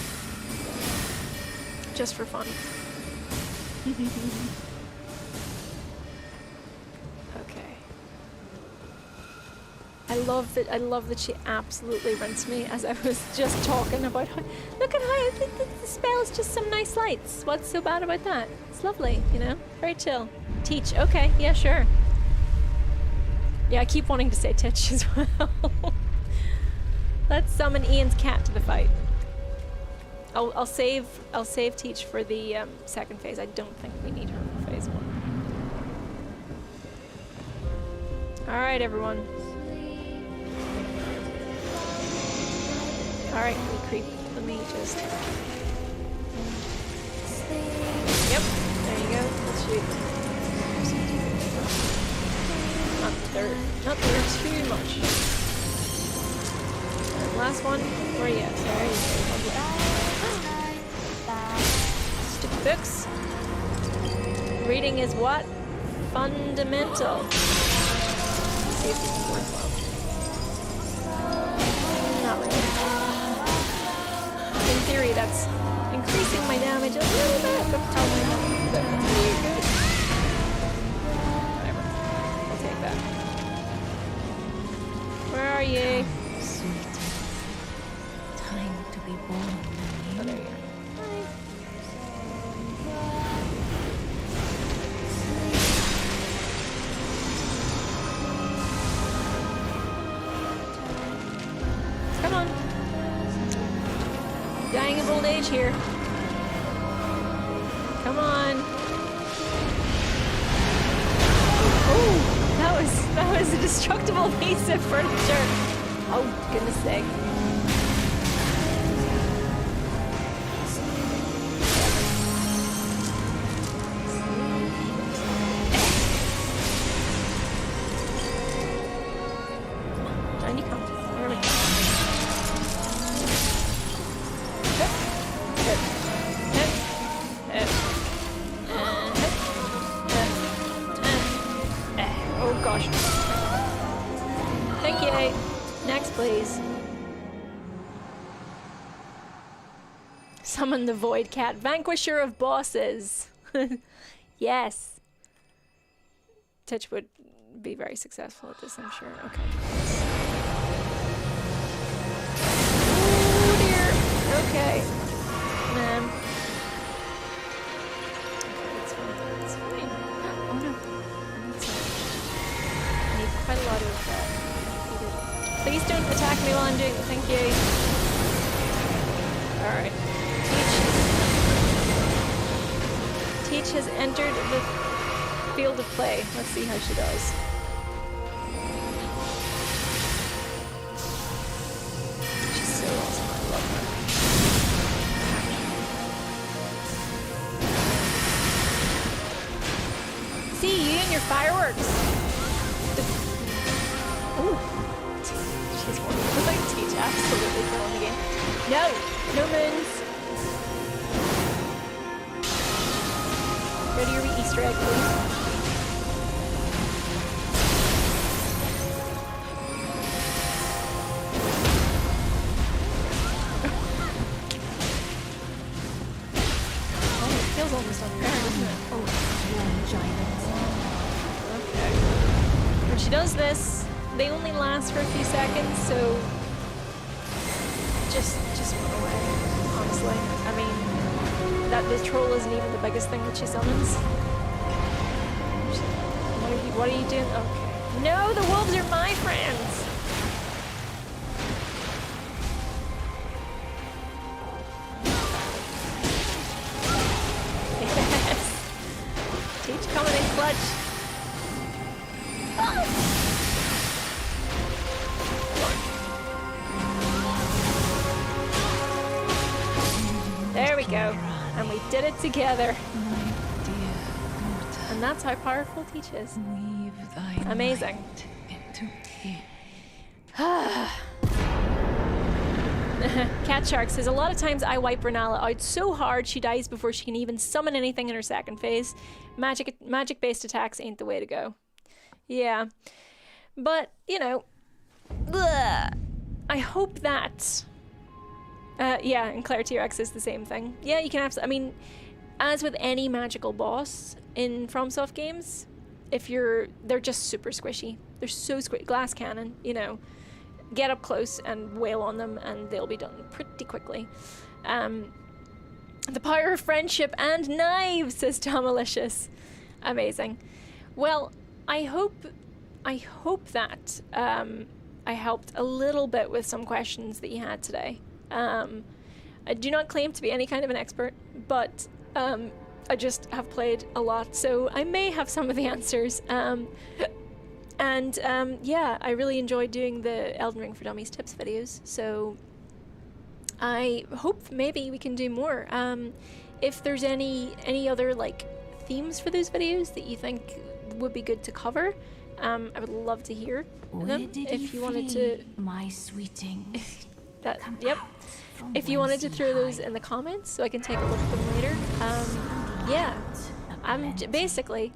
Just for fun. Okay. I love that she absolutely rinsed me as I was just talking about how, look at how the spell is just some nice lights. What's so bad about that? It's lovely, you know? Very chill. Teach. Okay, yeah, sure. Yeah, I keep wanting to say Titch as well. Let's summon Ian's cat to the fight. I'll save Teach for the second phase. I don't think we need her for phase 1. All right, everyone. All right, we creep. Let me just. Yep. There you go. Let's shoot. Not there too much. And last one. Where are you at? There you go. Stupid books. Reading is what? Fundamental. Let's see if this is worthwhile. Not really. In theory, that's increasing my damage a little bit, but probably not. But pretty good. Whatever. I'll take that. Where are you? Sweet. Time to be born. Oh, there you are. Come on. Dying of old age here. Come on. Oh, that was a destructible piece of furniture. Oh, goodness sake. Down you come. please. Summon the Void Cat, vanquisher of bosses. Yes. Titch would be very successful at this, I'm sure. Okay. Oh dear. Okay. Man. It's fine. It's fine. Oh no. I need quite a lot of heated. Please don't attack me while I'm doing it. Thank you. Alright. Teach has entered the field of play. Let's see how she does. She's so awesome. I love her. See you and your fireworks. Ooh. She's wonderful. Like Teach absolutely killing the game. No! No moons! Go to your Easter egg, please. Oh, it feels almost unfair, doesn't it? Oh, giant. Okay. When she does this, they only last for a few seconds, so just run away, honestly. I mean, that this troll isn't even the biggest thing that she summons. What are you doing? Okay. No, the wolves are my friends! Yes! Teach coming in clutch. Oh. There we go. And we did it together. And that's how powerful Teach is. Amazing. Cat Shark says, a lot of times I wipe Renala out so hard she dies before she can even summon anything in her second phase. Magic-based attacks ain't the way to go. Yeah. But, you know, I hope that... yeah, and Claire T-Rex is the same thing. Yeah, you can absolutely... I mean, as with any magical boss in FromSoft games, they're just super squishy. They're so squishy. Glass cannon, you know. Get up close and wail on them and they'll be done pretty quickly. The power of friendship and knives, says Tom Malicious. Amazing. Well, I hope that I helped a little bit with some questions that you had today. I do not claim to be any kind of an expert, but I just have played a lot, so I may have some of the answers. Yeah, I really enjoyed doing the Elden Ring for Dummies tips videos, so I hope maybe we can do more. If there's any other like themes for those videos that you think would be good to cover, I would love to hear them. If you wanted to, my sweetings. Yep. If you wanted to throw those in the comments so I can take a look at them later. Yeah. Basically,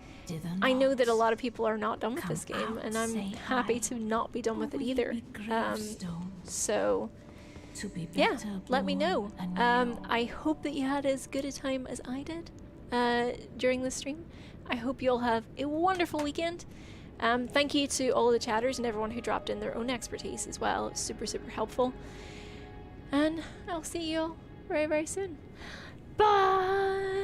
I know that a lot of people are not done with this game, and I'm happy to not be done with it either. So, yeah, let me know. I hope that you had as good a time as I did during this stream. I hope you'll have a wonderful weekend. Thank you to all the chatters and everyone who dropped in their own expertise as well. It's super, super helpful. And I'll see you all very, very soon. Bye!